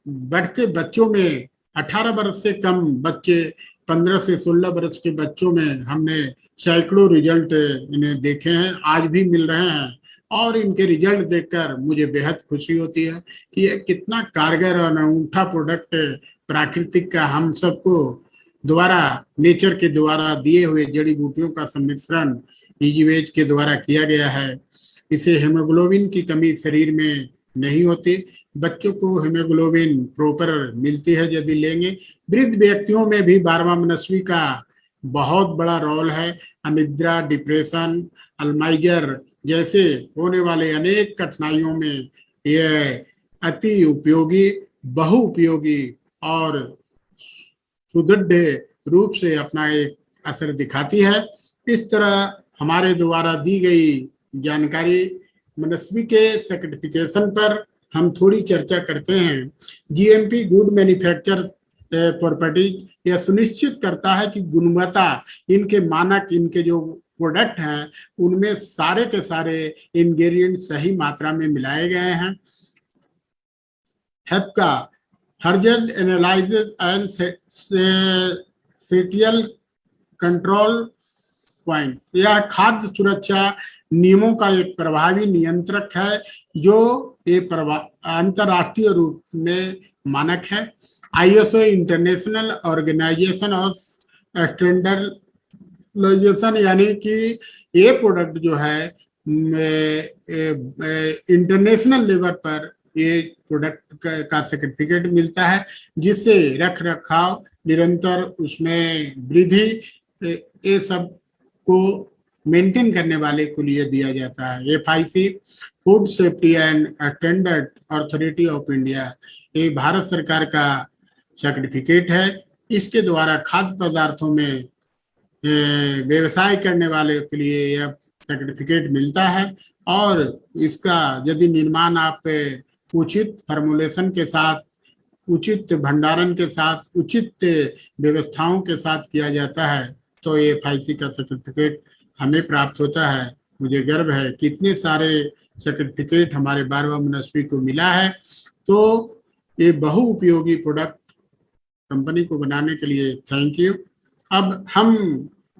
बढ़ते बच्चों में 18 वर्ष से कम बच्चे, 15 से 16 वर्ष के बच्चों में हमने सैकड़ों रिजल्ट इन्हें देखे हैं, आज भी मिल रहे हैं। और इनके रिजल्ट देखकर मुझे बेहद खुशी होती है कि ये कितना कारगर और अनूठा प्रोडक्ट प्राकृतिक का हम सबको द्वारा, नेचर के द्वारा दिए हुए जड़ी बूटियों का सम्मिश्रण इजीवेज के द्वारा किया गया है। इसे हेमोग्लोबिन की कमी शरीर में नहीं होती। बच्चों को हेमोग्लोबिन प्रॉपर मिलती है यदि लेंगे। वृद्ध व्यक्तियों में भी बारहवां मनस्वी का बहुत बड़ा रोल है। अनिद्रा, डिप्रेशन, अल्जाइमर जैसे होने वाले अनेक कठिनाइयों में यह अति उपयोगी, बहुउपयोगी और सुदृढ़ रूप से अपना एक असर दिखाती है। इस तरह हमारे द्वारा दी गई जानकारी मनस्वी के सर्टिफिकेशन पर हम थोड़ी चर्चा करते हैं। जीएमपी गुड मैन्युफैक्चर प्रॉपर्टीज यह सुनिश्चित करता है कि गुणवत्ता, इनके मानक, इनके जो प्रोडक्ट हैं उनमें सारे के सारे इंग्रेडिएंट सही मात्रा में मिलाए गए हैं। हेप्का हर्जर्ड एनालिसिस एंड सेटियल कंट्रोल पॉइंट, यह खाद्य सुरक्षा नियमों का एक प्रभावी नियंत्रक है जो ये अंतरराष्ट्रीय रूप में मानक है। ISO international organisation of standardisation, यानी कि ये प्रोडक्ट जो है इंटरनेशनल लेवल पर ये प्रोडक्ट का सर्टिफिकेट मिलता है, जिससे रख रखाव, निरंतर उसमें वृद्धि, ये सब को मेंटेन करने वाले को लिए दिया जाता है। FIC food safety and standard authority of India, ये भारत सरकार का सर्टिफिकेट है। इसके द्वारा खाद्य पदार्थों में व्यवसाय करने वाले के लिए यह सर्टिफिकेट मिलता है। और इसका यदि निर्माण आप उचित फॉर्मुलेशन के साथ, उचित भंडारण के साथ, उचित व्यवस्थाओं के साथ किया जाता है तो ये FIC का सर्टिफिकेट हमें प्राप्त होता है। मुझे गर्व है कि इतने सारे सर्टिफिकेट हमारे बारहवां मनस्वी को मिला है। तो ये बहुउपयोगी प्रोडक्ट कंपनी को बनाने के लिए थैंक यू। अब हम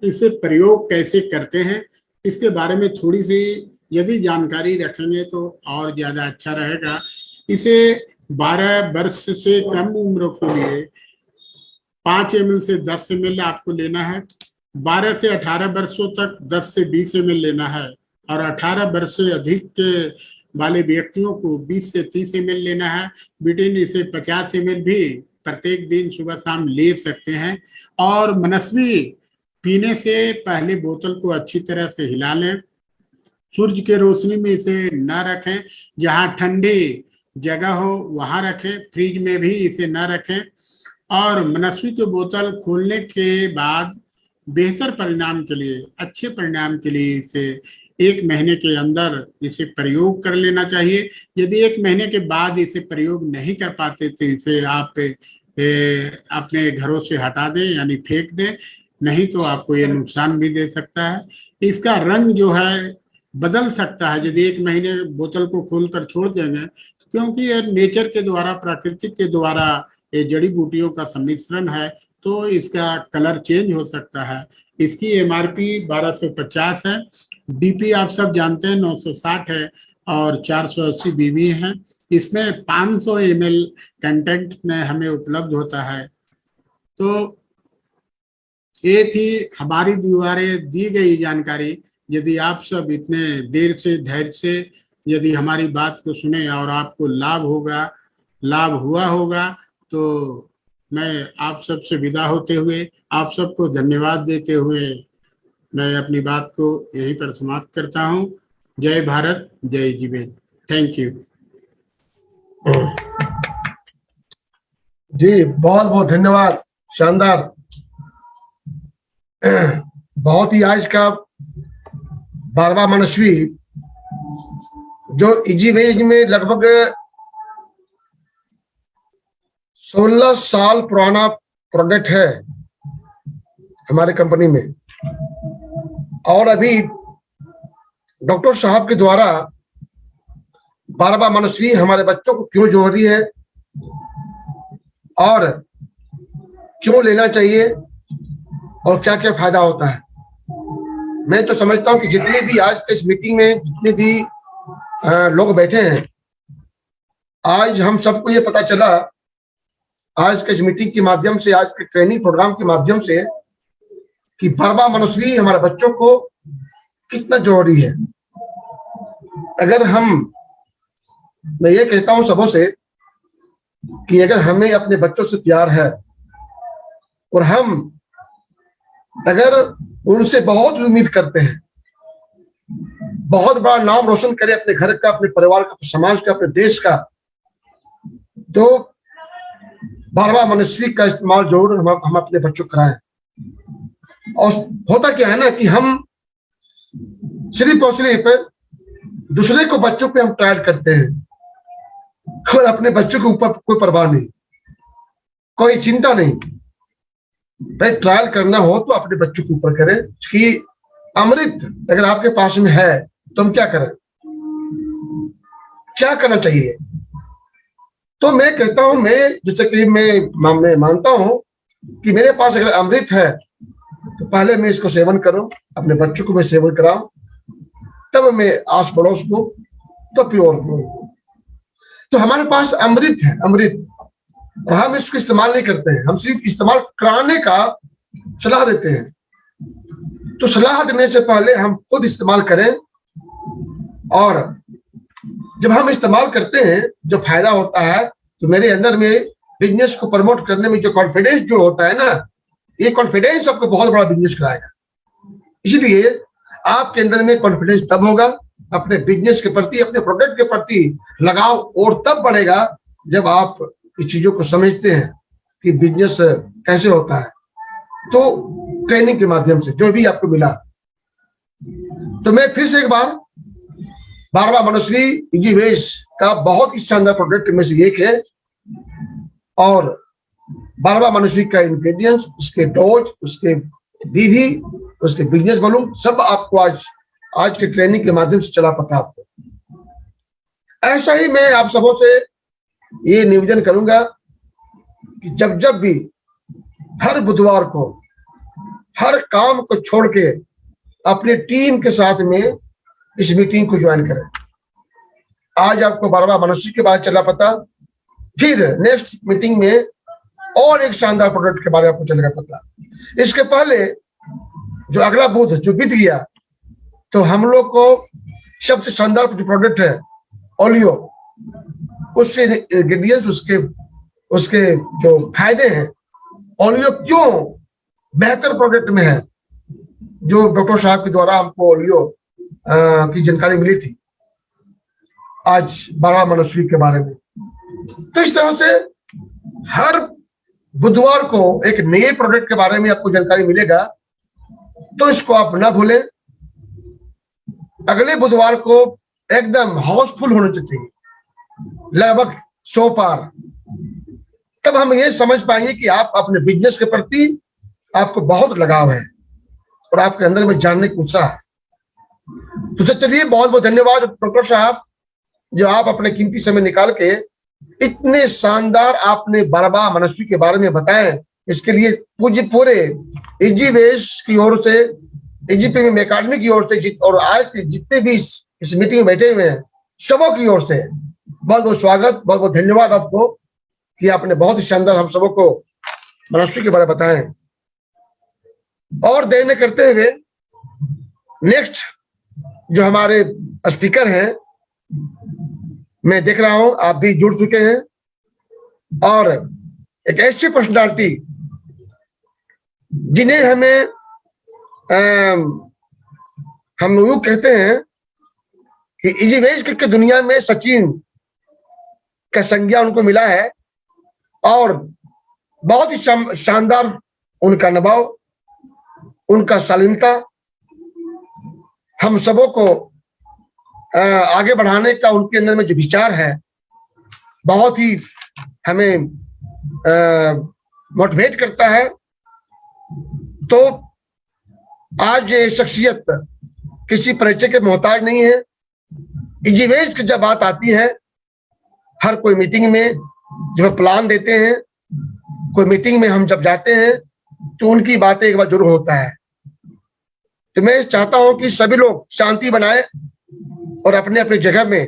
इसे प्रयोग कैसे करते हैं इसके बारे में थोड़ी सी यदि जानकारी रखेंगे तो और ज्यादा अच्छा रहेगा। इसे 12 वर्ष से कम उम्र के लिए 5 ml से 10 ml आपको लेना है। 12 से 18 वर्षों तक 10 से 20 ml लेना है और 18 वर्ष से अधिक के वाले व्यक्तियों को 20 से 30 ml लेना है। बिटिन इसे 50 ml भी प्रत्येक दिन सुबह शाम ले सकते हैं। और मनस्वी पीने से पहले बोतल को अच्छी तरह से हिला लें। सूर्य के रोशनी में इसे न रखें, जहां ठंडी जगह हो वहां रखें, फ्रिज में भी इसे न रखें। और मनस्वी की बोतल खोलने के बाद बेहतर परिणाम के लिए, अच्छे परिणाम के लिए इसे 1 महीने के अंदर इसे प्रयोग कर लेना चाहिए। यदि 1 महीने के बाद इसे प्रयोग नहीं कर पाते तो इसे आप अपने घरों से हटा दें यानी फेंक दें, नहीं तो आपको ये नुकसान भी दे सकता है। इसका रंग जो है बदल सकता है यदि 1 महीने बोतल को खोलकर छोड़ देंगे, क्योंकि ये नेचर के द्वारा, प्राकृतिक के द्वारा ये जड़ी बूटियों का सम्मिश्रण है, तो इसका कलर चेंज हो सकता है। इसकी एमआरपी 1250 है। डीपी आप सब जानते हैं 960 है और 480 बीबी है। इसमें 500 ml कंटेंट में हमें उपलब्ध होता है। तो ये थी हमारी द्वारा दी गई जानकारी। यदि आप सब इतने देर से धैर्य से यदि हमारी बात को सुने और आपको लाभ हुआ होगा तो मैं आप सब से विदा होते हुए आप सबको धन्यवाद देते हुए मैं अपनी बात को यहीं पर समाप्त करता हूं। जय भारत, जय जीवेन। थैंक यू जी, बहुत बहुत धन्यवाद। शानदार। बहुत ही आज का 12वां मनस्वी जो इजीवेज में लगभग 16 साल पुराना प्रोडक्ट है हमारे कंपनी में, और अभी डॉक्टर साहब के द्वारा 12वां मनस्वी हमारे बच्चों को क्यों जरूरी है और क्यों लेना चाहिए और क्या क्या फायदा होता है। मैं तो समझता हूं कि जितने भी आज के इस मीटिंग में जितने भी लोग बैठे हैं, आज हम सबको ये पता चला आज के इस मीटिंग के माध्यम से, आज के ट्रेनिंग प्रोग्राम के माध्यम से, कि 12वां मनस्वी हमारे बच्चों को कितना जरूरी है। अगर मैं ये कहता हूं सबों से कि अगर हमें अपने बच्चों से प्यार है और हम अगर उनसे बहुत उम्मीद करते हैं, बहुत बड़ा नाम रोशन करें अपने घर का, अपने परिवार का, अपने समाज का, अपने देश का, तो 12वां मनस्वी का इस्तेमाल जरूर हम अपने बच्चों को कराएं। और होता क्या है ना कि हम सिर्फ और सिर्फ दूसरे को बच्चों पे हम ट्रायल करते हैं और अपने बच्चों के ऊपर कोई परवाह नहीं, कोई चिंता नहीं। भाई ट्रायल करना हो तो अपने बच्चों के ऊपर करें, कि अमृत अगर आपके पास में है तो हम क्या करें, क्या करना चाहिए। तो मैं कहता हूं, मैं जैसे कि मैं मानता हूं कि मेरे पास अगर अमृत है तो पहले मैं इसको सेवन करूं, अपने बच्चों को मैं सेवन कराऊं, तब मैं आस पड़ोस को, तब फिर और को। तो हमारे पास अमृत है, अमृत, और हम इसको इस्तेमाल नहीं करते हैं, हम सिर्फ इस्तेमाल कराने का सलाह देते हैं। तो सलाह देने से पहले हम खुद इस्तेमाल करें, और जब हम इस्तेमाल करते हैं जो फायदा होता है, तो मेरे अंदर में बिजनेस को प्रमोट करने में जो कॉन्फिडेंस जो होता है ना, ये कॉन्फिडेंस आपको बहुत बड़ा बिजनेस कराएगा। इसलिए आपके अंदर में कॉन्फिडेंस तब होगा, अपने बिजनेस के प्रति, अपने प्रोडक्ट के प्रति लगाव और तब बढ़ेगा जब आप इस चीजों को समझते हैं कि बिजनेस कैसे होता है। तो ट्रेनिंग के माध्यम से जो भी आपको मिला, तो मैं फिर से एक बार 12वां मनस्वी इजीवेज का बहुत ही शानदार प्रोडक्ट में से एक है, और 12वां मनस्वी का इंग्रेडिएंट्स, उसके डोज, उसके विधि, उसके बिजनेस वॉल्यूम सब आपको आज की ट्रेनिंग के माध्यम से चला पता आपको। ऐसा ही मैं आप सबों से ये निवेदन करूंगा कि जब भी हर बुधवार को हर काम को छोड़ के अपने टीम के साथ में इस मीटिंग को ज्वाइन करें। आज आपको बारहवां मनस्वी के बारे में चला पता, फिर नेक्स्ट मीटिंग में और एक शानदार प्रोडक्ट के बारे में आपको चलेगा पता। इसके पहले जो अगला बुध जो बीत गया, तो हम लोग को सबसे शानदार जो प्रोडक्ट है ओलियो, उससे इंग्रेडिएंट्स, उसके जो फायदे हैं, ओलियो क्यों बेहतर प्रोडक्ट में है, जो डॉक्टर साहब के द्वारा हमको ओलियो की जानकारी मिली थी आज 12 मनस्वी के बारे में। तो इस तरह से हर बुधवार को एक नए प्रोडक्ट के बारे में आपको जानकारी मिलेगा, तो इसको आप ना भूलें। अगले बुधवार को एकदम हाउसफुल होना चाहिए, लगभग 100 पार। तब हम ये समझ पाएंगे कि आप अपने बिजनेस के प्रति आपको बहुत लगाव है और आपके अंदर में जानने की उत्साह है। तो चलिए, बहुत बहुत धन्यवाद डॉक्टर साहब, जो आप अपने कीमती समय निकाल के इतने शानदार आपने 12वां मनस्वी के बारे में बताएं। इसके लिए पूरे इजीवेश की ओर से, इजीपीएम एकेडमी की ओर से और आज जितने भी इस मीटिंग में बैठे हुए हैं सबों की ओर से बहुत बहुत स्वागत, बहुत बहुत धन्यवाद आपको कि आपने बहुत ही शानदार हम सबों को मनस्वी के बारे में बताएं। और देर न करते हुए नेक्स्ट जो हमारे स्पीकर हैं, मैं देख रहा हूं आप भी जुड़ चुके हैं, और एक ऐसी पर्सनालिटी जिन्हें हमें हम यूं कहते हैं कि इजीवेज की दुनिया में सचिन का संज्ञा उनको मिला है, और बहुत ही शानदार उनका अनुभव, उनका शालीनता हम सबों को आगे बढ़ाने का उनके अंदर में जो विचार है बहुत ही हमें मोटिवेट करता है। तो आज ये शख्सियत किसी परिचय के मोहताज नहीं है। इजीवेज की जब बात आती है, हर कोई मीटिंग में जब प्लान देते हैं, कोई मीटिंग में हम जब जाते हैं, तो उनकी बातें एक बार जरूर होता है। तो मैं चाहता हूं कि सभी लोग शांति बनाए और अपने अपने जगह में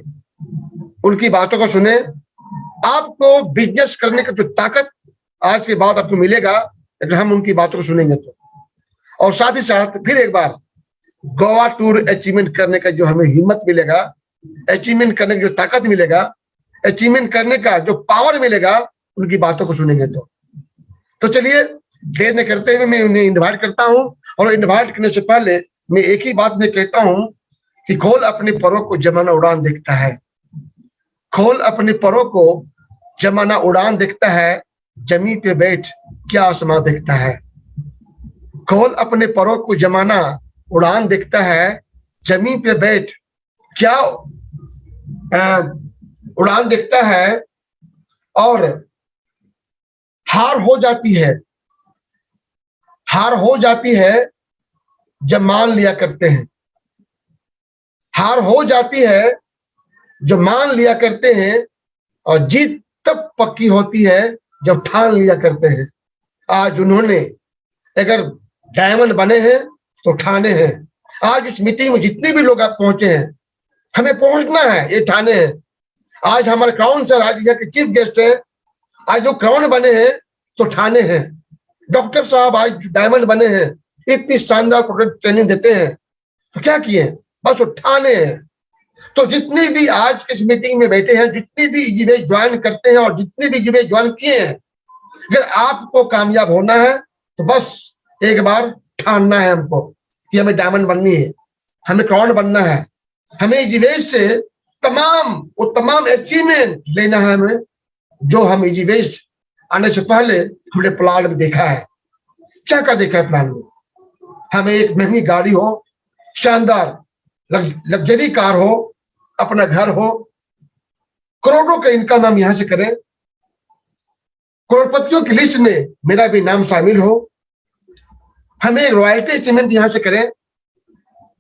उनकी बातों को सुने। आपको बिजनेस करने का जो ताकत आज के बाद आपको मिलेगा अगर हम उनकी बातों को सुनेंगे तो। और साथ ही साथ फिर एक बार गोवा टूर अचीवमेंट करने का जो हमें हिम्मत मिलेगा, अचीवमेंट करने का जो ताकत मिलेगा, अचीवमेंट करने का जो पावर मिलेगा उनकी बातों को सुनेंगे तो चलिए, देर न करते हुए मैं उन्हें इन्वाइट करता हूं। और इन्वाइट करने से पहले मैं एक ही बात मैं कहता हूं कि खोल अपने परों को जमाना उड़ान देखता है, खोल अपने परों को जमाना उड़ान देखता है, जमीन पे बैठ क्या आसमां देखता है। खोल अपने परों को जमाना उड़ान देखता है, जमीन पे बैठ क्या उड़ान देखता है। और हार हो जाती है, हार हो जाती है जब मान लिया करते हैं, हार हो जाती है जो मान लिया करते हैं, और जीत तब पक्की होती है जब ठान लिया करते हैं। आज उन्होंने अगर डायमंड बने हैं तो ठाने हैं। आज इस मीटिंग में जितने भी लोग आप पहुंचे हैं, हमें पहुंचना है, ये ठाने हैं। आज हमारे क्राउन सर आज यहाँ के चीफ गेस्ट है, आज जो क्राउन बने हैं तो ठाने हैं। डॉक्टर साहब आज डायमंड बने हैं, इतनी शानदार प्रोडक्ट ट्रेनिंग देते हैं, तो क्या किए, बस उठाने हैं। तो जितने भी आज इस मीटिंग में बैठे हैं, जितने भी इजीवेज ज्वाइन करते हैं और जितने भी इजीवेज ज्वाइन किए हैं, अगर आपको कामयाब होना है तो बस एक बार ठानना है हमको कि हमें डायमंड बननी है, हमें क्राउन बनना है, हमें इजीवेज से तमाम अचीवमेंट लेना है हमें, जो हम इजीवेज आने से पहले हमने प्लान में देखा है। क्या क्या देखा है प्लान में? हमें एक महंगी गाड़ी हो, शानदार लग्जरी कार हो, अपना घर हो, करोड़ों का इनकम हम यहां से करें, करोड़पतियों की लिस्ट में मेरा भी नाम शामिल हो, हमें रॉयल्टी अचीवमेंट यहां से करें,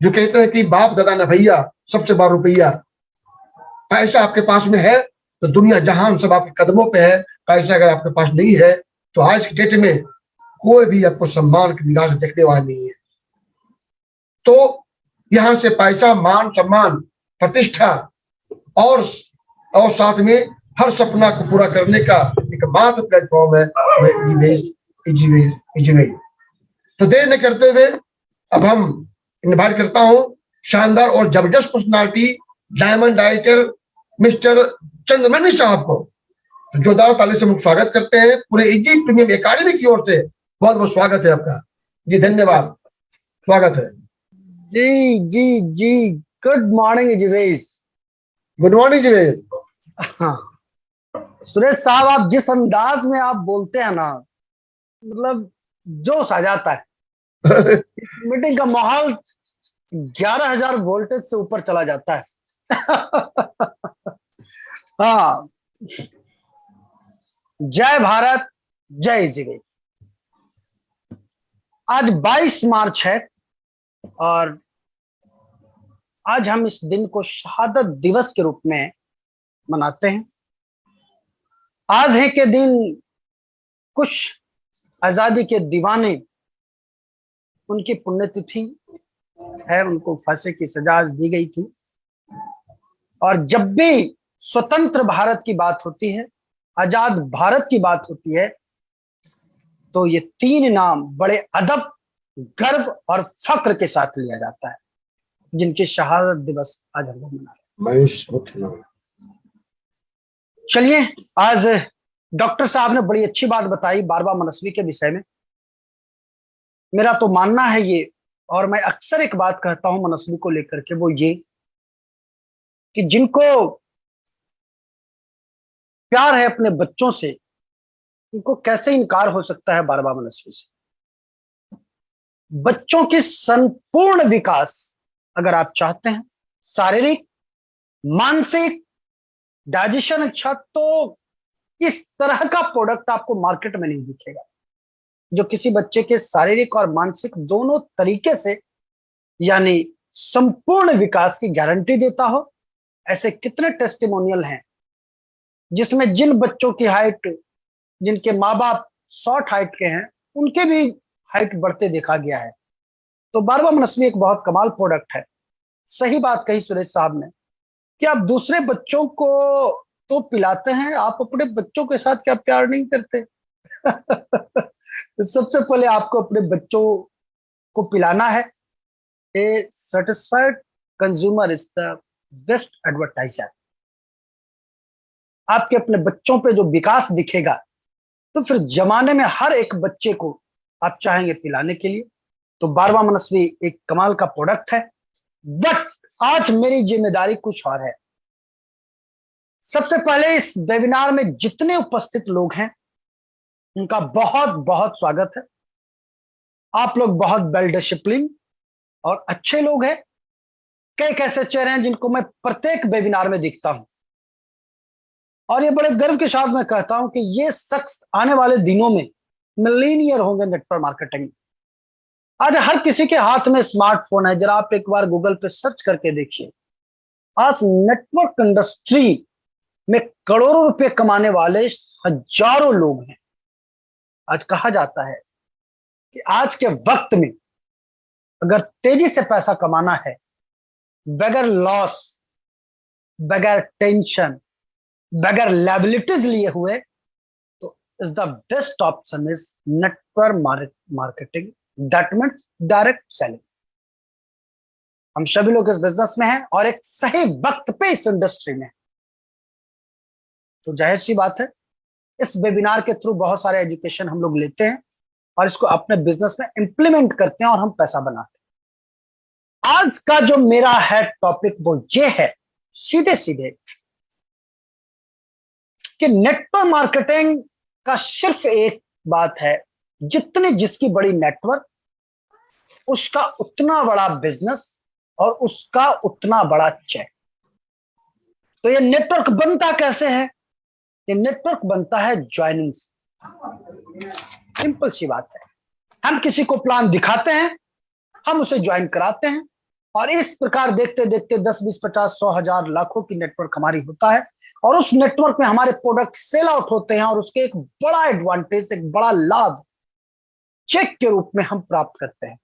जो कहते हैं कि बाप दादा न भैया सबसे बड़ा रुपया। पैसा आपके पास में है तो दुनिया जहान सब आपके कदमों पे है। पैसा अगर आपके पास नहीं है तो आज की डेट में कोई भी आपको सम्मान की निगाह से देखने वाला नहीं है। तो यहां से पैसा, मान सम्मान, प्रतिष्ठा और साथ में हर सपना को पूरा करने का एकमात्र प्लेटफॉर्म है वह इजीवेज। तो देर न करते हुए अब हम इनवाइट करता हूं शानदार और जबरदस्त पर्सनालिटी डायमंड डाइटर मिस्टर चंद्रमणि साहब को। तो जोरदार ताली से हम स्वागत करते हैं पूरे इजी प्रीमियम एकेडमी की ओर से। बहुत बहुत स्वागत है आपका जी, धन्यवाद, स्वागत है जी जी जी। Good morning Jivesh. Good morning Jivesh. हाँ सुरेश साहब, आप जिस अंदाज में आप बोलते हैं ना, मतलब जोश आ जाता है। मीटिंग का माहौल 11,000 वोल्टेज से ऊपर चला जाता है। हाँ, जय भारत, जय जिवेश। आज 22 मार्च है और आज हम इस दिन को शहादत दिवस के रूप में मनाते हैं। आज है के दिन कुछ आजादी के दीवाने, उनकी पुण्यतिथि है, उनको फांसी की सजा आज दी गई थी। और जब भी स्वतंत्र भारत की बात होती है, आजाद भारत की बात होती है, तो ये 3 नाम बड़े अदब, गर्व और फक्र के साथ लिया जाता है, जिनके शहादत दिवस आज हम लोग मना रहे हैं। चलिए, आज डॉक्टर साहब ने बड़ी अच्छी बात बताई बारबा मनस्वी के विषय में। मेरा तो मानना है ये, और मैं अक्सर एक बात कहता हूं मनस्वी को लेकर के, वो ये कि जिनको प्यार है अपने बच्चों से, उनको कैसे इनकार हो सकता है बारबा मनस्वी से। बच्चों की संपूर्ण विकास अगर आप चाहते हैं, शारीरिक, मानसिक, डाइजेशन अच्छा, तो इस तरह का प्रोडक्ट आपको मार्केट में नहीं दिखेगा जो किसी बच्चे के शारीरिक और मानसिक दोनों तरीके से, यानी संपूर्ण विकास की गारंटी देता हो। ऐसे कितने टेस्टिमोनियल हैं जिसमें जिन बच्चों की हाइट, जिनके माँ बाप शॉर्ट हाइट के हैं, उनके भी हाइट बढ़ते देखा गया है। तो बारबा मनस्वी एक बहुत कमाल प्रोडक्ट है। सही बात कही सुरेश साहब ने कि आप दूसरे बच्चों को तो पिलाते हैं, आप अपने बच्चों के साथ क्या प्यार नहीं करते? सबसे पहले आपको अपने बच्चों को पिलाना है। A satisfied consumer is the best advertiser. आपके अपने बच्चों पे जो विकास दिखेगा, तो फिर जमाने में हर एक बच्चे को आप चाहेंगे पिलाने के लिए। तो बारबा मनस्वी एक कमाल का प्रोडक्ट है। बट आज मेरी जिम्मेदारी कुछ और है। सबसे पहले इस वेबिनार में जितने उपस्थित लोग हैं, उनका बहुत बहुत स्वागत है। आप लोग बहुत वेल डिसिप्लिन और अच्छे लोग हैं। कई कैसे चेहरे हैं जिनको मैं प्रत्येक वेबिनार में दिखता हूं, और ये बड़े गर्व के साथ मैं कहता हूं कि ये शख्स आने वाले दिनों में मिलीनियर होंगे नेटवर्क मार्केटिंग। आज हर किसी के हाथ में स्मार्टफोन है। जरा आप एक बार गूगल पे सर्च करके देखिए, आज नेटवर्क इंडस्ट्री में करोड़ों रुपए कमाने वाले हजारों लोग हैं। आज कहा जाता है कि आज के वक्त में अगर तेजी से पैसा कमाना है, बगैर लॉस, बगैर टेंशन, बगैर लायबिलिटीज लिए हुए, तो is the best option is network marketing, that means direct selling. हम सभी लोग इस बिजनेस में हैं और एक सही वक्त पे इस इंडस्ट्री में। तो जाहिर सी बात है, इस वेबिनार के थ्रू बहुत सारे एजुकेशन हम लोग लेते हैं और इसको अपने बिजनेस में इंप्लीमेंट करते हैं और हम पैसा बनाते हैं। आज का जो मेरा है टॉपिक वो ये है, सीधे सीधे, कि नेटवर्क मार्केटिंग का सिर्फ एक बात है, जितनी जिसकी बड़ी नेटवर्क, उसका उतना बड़ा बिजनेस और उसका उतना बड़ा चेक। तो ये नेटवर्क बनता कैसे है? ये नेटवर्क बनता है ज्वाइनिंग से। सिंपल सी बात है, हम किसी को प्लान दिखाते हैं, हम उसे ज्वाइन कराते हैं, और इस प्रकार देखते देखते 10, 20, 50, 100, 1000, लाखों की नेटवर्क हमारी होता है। और उस नेटवर्क में हमारे प्रोडक्ट सेल आउट होते हैं और उसके एक बड़ा एडवांटेज, एक बड़ा लाभ चेक के रूप में हम प्राप्त करते हैं।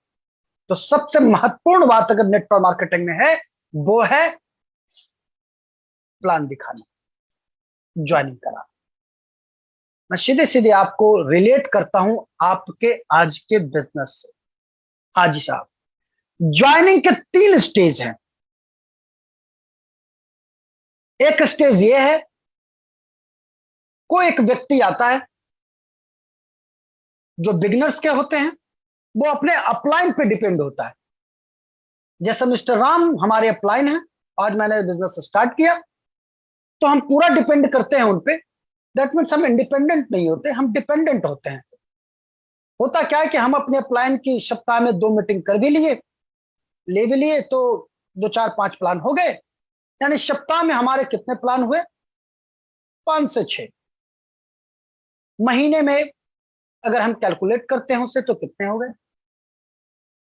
तो सबसे महत्वपूर्ण बात अगर नेटवर्क मार्केटिंग में है वो है प्लान दिखाना, ज्वाइनिंग कराना। मैं सीधे सीधे आपको रिलेट करता हूं आपके आज के बिजनेस से। हाजी साहब, ज्वाइनिंग के 3 स्टेज हैं। एक स्टेज ये है, कोई एक व्यक्ति आता है जो बिगिनर्स के होते हैं, वो अपने अपलाइन पे डिपेंड होता है। जैसे मिस्टर राम हमारे अपलाइन हैं, आज मैंने बिजनेस स्टार्ट किया तो हम पूरा डिपेंड करते हैं उन पे। दैट मीन्स हम इंडिपेंडेंट नहीं होते, हम डिपेंडेंट होते हैं। होता क्या है कि हम अपने अपलाइन की सप्ताह में 2 मीटिंग कर भी लिए, ले भी लिए, तो 2 4 5 प्लान हो गए। यानी सप्ताह में हमारे कितने प्लान हुए? 5 से 6। महीने में अगर हम कैलकुलेट करते हैं उससे तो कितने हो गए?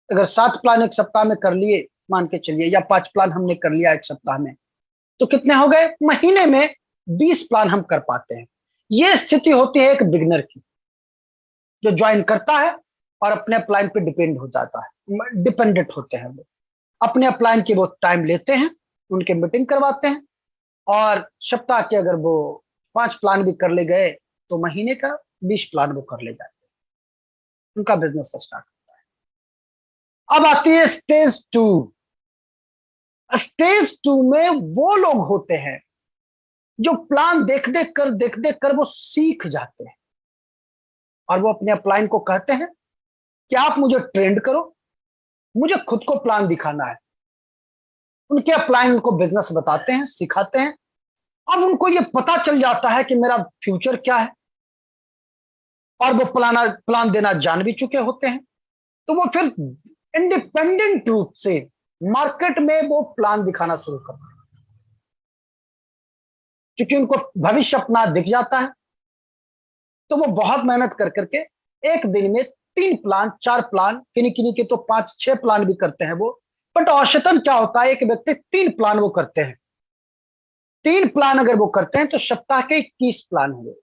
अगर 7 प्लान एक सप्ताह में कर लिए मान के चलिए, या 5 प्लान हमने कर लिया एक सप्ताह में, तो कितने हो गए? महीने में 20 प्लान हम कर पाते हैं। यह स्थिति होती है एक बिगिनर की, जो ज्वाइन करता है और अपने अपलाइन पे डिपेंड हो जाता है, डिपेंडेंट होते हैं। वो अपने अपलाइन की वो टाइम लेते हैं, उनके मीटिंग करवाते हैं, और सप्ताह के अगर वो 5 प्लान भी कर ले गए तो महीने का 20 प्लान वो कर ले जाते हैं, उनका बिजनेस स्टार्ट होता है। अब आती है स्टेज 2। स्टेज 2 में वो लोग होते हैं जो प्लान देख देख कर वो सीख जाते हैं, और वो अपने अपलाइन को कहते हैं कि आप मुझे ट्रेंड करो, मुझे खुद को प्लान दिखाना है। उनके अपलाइन उनको बिजनेस बताते हैं, सिखाते हैं। अब उनको ये पता चल जाता है कि मेरा फ्यूचर क्या है, और वो प्लान देना जान भी चुके होते हैं। तो वो फिर इंडिपेंडेंट रूप से मार्केट में वो प्लान दिखाना शुरू करते हैं, क्योंकि उनको भविष्य अपना दिख जाता है। तो वो बहुत मेहनत कर करके एक दिन में 3 प्लान 4 प्लान, किन्हीं किन्हीं के तो 5 6 प्लान भी करते हैं वो। बट औसतन क्या होता है, एक व्यक्ति 3 प्लान वो करते हैं। 3 प्लान अगर वो करते हैं तो सप्ताह के 21 प्लान हुए,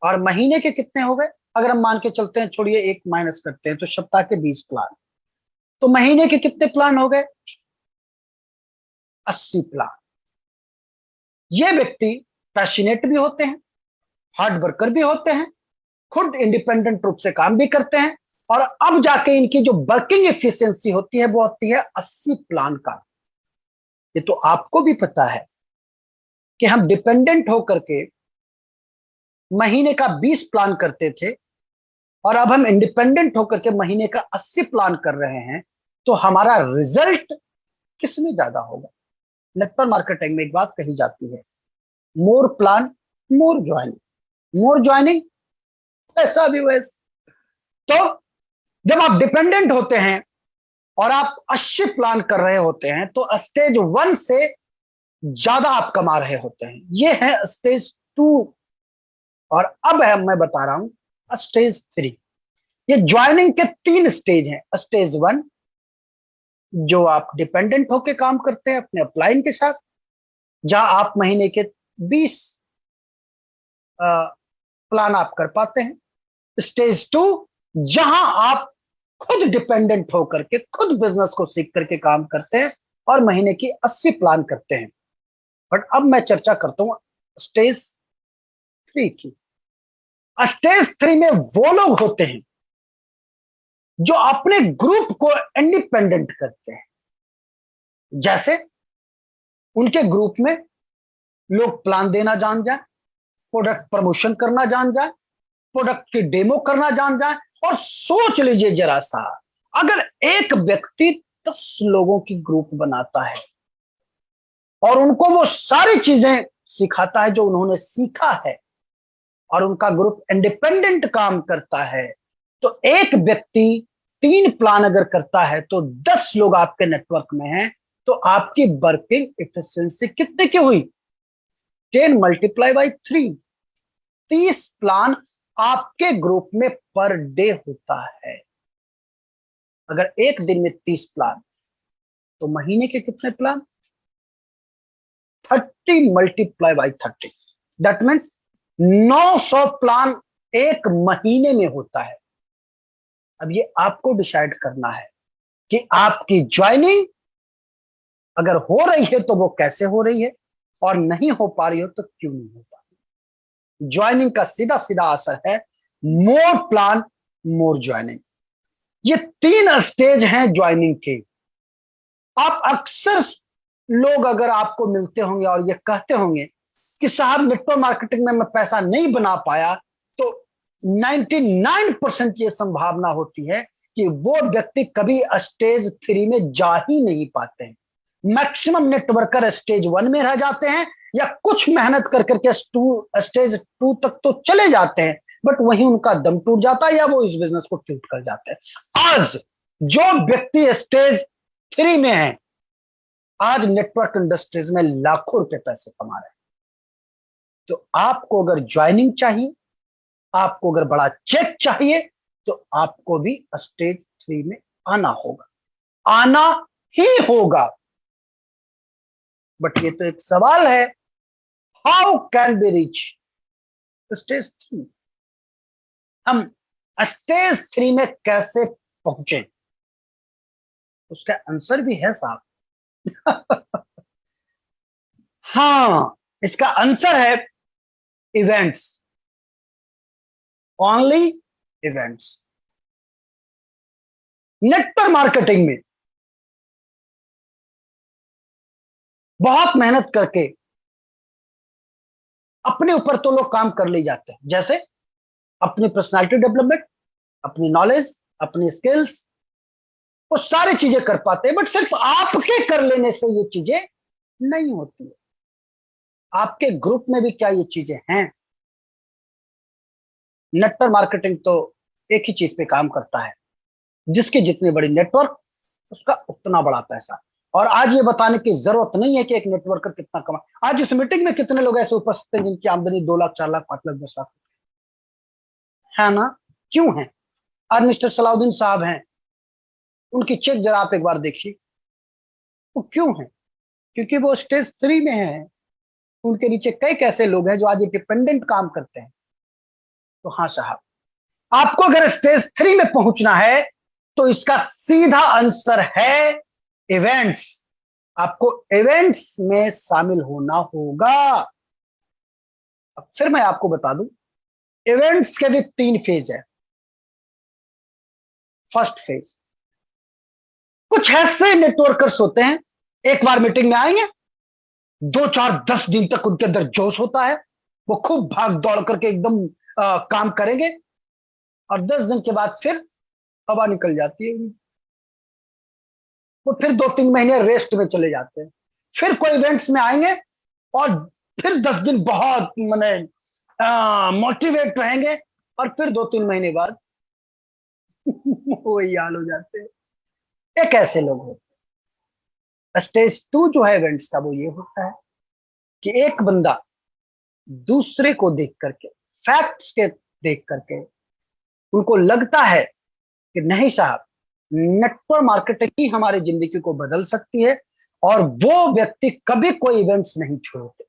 और महीने के कितने हो गए? अगर हम मान के चलते हैं, छोड़िए 1 माइनस करते हैं, तो सप्ताह के 20 प्लान, तो महीने के कितने प्लान हो गए? 80 प्लान। ये व्यक्ति पैशनेट भी होते हैं, हार्ड वर्कर भी होते हैं, खुद इंडिपेंडेंट रूप से काम भी करते हैं, और अब जाके इनकी जो वर्किंग एफिशिएंसी होती है वो होती है 80 प्लान का। ये तो आपको भी पता है कि हम डिपेंडेंट होकर के महीने का 20 प्लान करते थे, और अब हम इंडिपेंडेंट होकर के महीने का 80 प्लान कर रहे हैं। तो हमारा रिजल्ट किसमें ज्यादा होगा? नेटवर्क मार्केटिंग में एक बात कही जाती है, मोर प्लान मोर ज्वाइनिंग। मोर ज्वाइनिंग ऐसा भी वैसा। तो जब आप डिपेंडेंट होते हैं और आप 80 प्लान कर रहे होते हैं तो स्टेज 1 से ज्यादा आप कमा रहे होते हैं। ये है स्टेज 2। और अब है, मैं बता रहा हूं स्टेज 3। ये ज्वाइनिंग के 3 स्टेज हैं। स्टेज 1 जो आप डिपेंडेंट होके काम करते हैं अपने अपलाइन के साथ, जहां आप महीने के 20 प्लान आप कर पाते हैं। स्टेज 2 जहां आप खुद डिपेंडेंट होकर के खुद बिजनेस को सीख करके काम करते हैं और महीने की 80 प्लान करते हैं। बट अब मैं चर्चा करता हूं स्टेज 3 की। स्टेज 3 में वो लोग होते हैं जो अपने ग्रुप को इंडिपेंडेंट करते हैं। जैसे उनके ग्रुप में लोग प्लान देना जान जाए, प्रोडक्ट प्रमोशन करना जान जाए, प्रोडक्ट की डेमो करना जान जाए। और सोच लीजिए जरा सा, अगर एक व्यक्ति 10 लोगों की ग्रुप बनाता है और उनको वो सारी चीजें सिखाता है जो उन्होंने सीखा है, और उनका ग्रुप इंडिपेंडेंट काम करता है, तो एक व्यक्ति 3 प्लान अगर करता है तो 10 लोग आपके नेटवर्क में हैं, तो आपकी वर्किंग एफिशिएंसी कितने की हुई? 10 मल्टीप्लाई बाई 3, 30 प्लान आपके ग्रुप में पर डे होता है। अगर एक दिन में 30 प्लान, तो महीने के कितने plan? 30 multiply by 30, that means 900 plan 1 महीने में होता है। अब ये आपको डिसाइड करना है कि आपकी ज्वाइनिंग अगर हो रही है तो वो कैसे हो रही है, और नहीं हो पा रही हो तो क्यों नहीं हो पा रही। ज्वाइनिंग का सीधा सीधा असर है मोर प्लान मोर ज्वाइनिंग। ये 3 स्टेज हैं ज्वाइनिंग के। आप अक्सर लोग अगर आपको मिलते होंगे और ये कहते होंगे कि साहब नेटवर्क मार्केटिंग में मैं पैसा नहीं बना पाया, तो 99% ये संभावना होती है कि वो व्यक्ति कभी स्टेज 3 में जा ही नहीं पाते हैं। मैक्सिमम नेटवर्कर स्टेज 1 में रह जाते हैं, या कुछ मेहनत कर करके स्टेज 2 तक तो चले जाते हैं, बट वहीं उनका दम टूट जाता है या वो इस बिजनेस को क्विट कर जाते हैं। आज जो व्यक्ति स्टेज 3 में है, आज नेटवर्क इंडस्ट्रीज में लाखों रुपए पैसे कमा रहे हैं। तो आपको अगर ज्वाइनिंग चाहिए, आपको अगर बड़ा चेक चाहिए, तो आपको भी स्टेज 3 में आना होगा, आना ही होगा। बट ये तो एक सवाल है, how can be reach stage 3? हम स्टेज 3 में कैसे पहुंचे, उसका आंसर भी है साहब। हाँ, इसका आंसर है events, only events. Network marketing में बहुत मेहनत करके अपने ऊपर तो लोग काम कर ले जाते हैं, जैसे अपनी पर्सनालिटी डेवलपमेंट, अपनी नॉलेज, अपनी स्किल्स, वो सारी चीजें कर पाते हैं, बट सिर्फ आपके कर लेने से ये चीजें नहीं होती है। आपके ग्रुप में भी क्या ये चीजें हैं? नेटवर्क मार्केटिंग तो एक ही चीज पे काम करता है, जिसकी जितनी बड़ी नेटवर्क उसका उतना बड़ा पैसा। और आज ये बताने की जरूरत नहीं है कि एक नेटवर्कर कितना कमा। आज इस मीटिंग में कितने लोग ऐसे उपस्थित हैं जिनकी आमदनी 2 लाख, 4 लाख, 5 लाख, 10 लाख है ना? क्यों है? आज मिस्टर सलाउद्दीन साहब हैं, उनकी चेक जरा आप एक बार देखिए, वो क्यों है? क्योंकि वो स्टेज 3 में है। उनके नीचे कई कैसे लोग हैं जो आज डिपेंडेंट काम करते हैं। तो हाँ साहब, आपको अगर स्टेज 3 में पहुंचना है तो इसका सीधा आंसर है इवेंट्स। आपको इवेंट्स में शामिल होना होगा। अब फिर मैं आपको बता दूं, इवेंट्स के भी 3 फेज है। फर्स्ट फेज, कुछ ऐसे नेटवर्कर्स होते हैं, एक बार मीटिंग में आएंगे, 2, 4, 10 दिन तक उनके अंदर जोश होता है, वो खूब भाग दौड़ करके एकदम काम करेंगे, और 10 दिन के बाद फिर हवा निकल जाती है, वो फिर 2-3 महीने रेस्ट में चले जाते हैं। फिर कोई इवेंट्स में आएंगे और फिर 10 दिन बहुत माने मोटिवेट रहेंगे, और फिर 2-3 महीने बाद वही हाल हो जाते हैं। एक ऐसे लोग होते हैं। स्टेज 2 जो है इवेंट्स का, वो ये होता है कि एक बंदा दूसरे को देख करके, फैक्ट्स के देख करके, उनको लगता है कि नहीं साहब, नेटवर्क मार्केटिंग ही हमारी जिंदगी को बदल सकती है, और वो व्यक्ति कभी कोई इवेंट्स नहीं छोड़ते,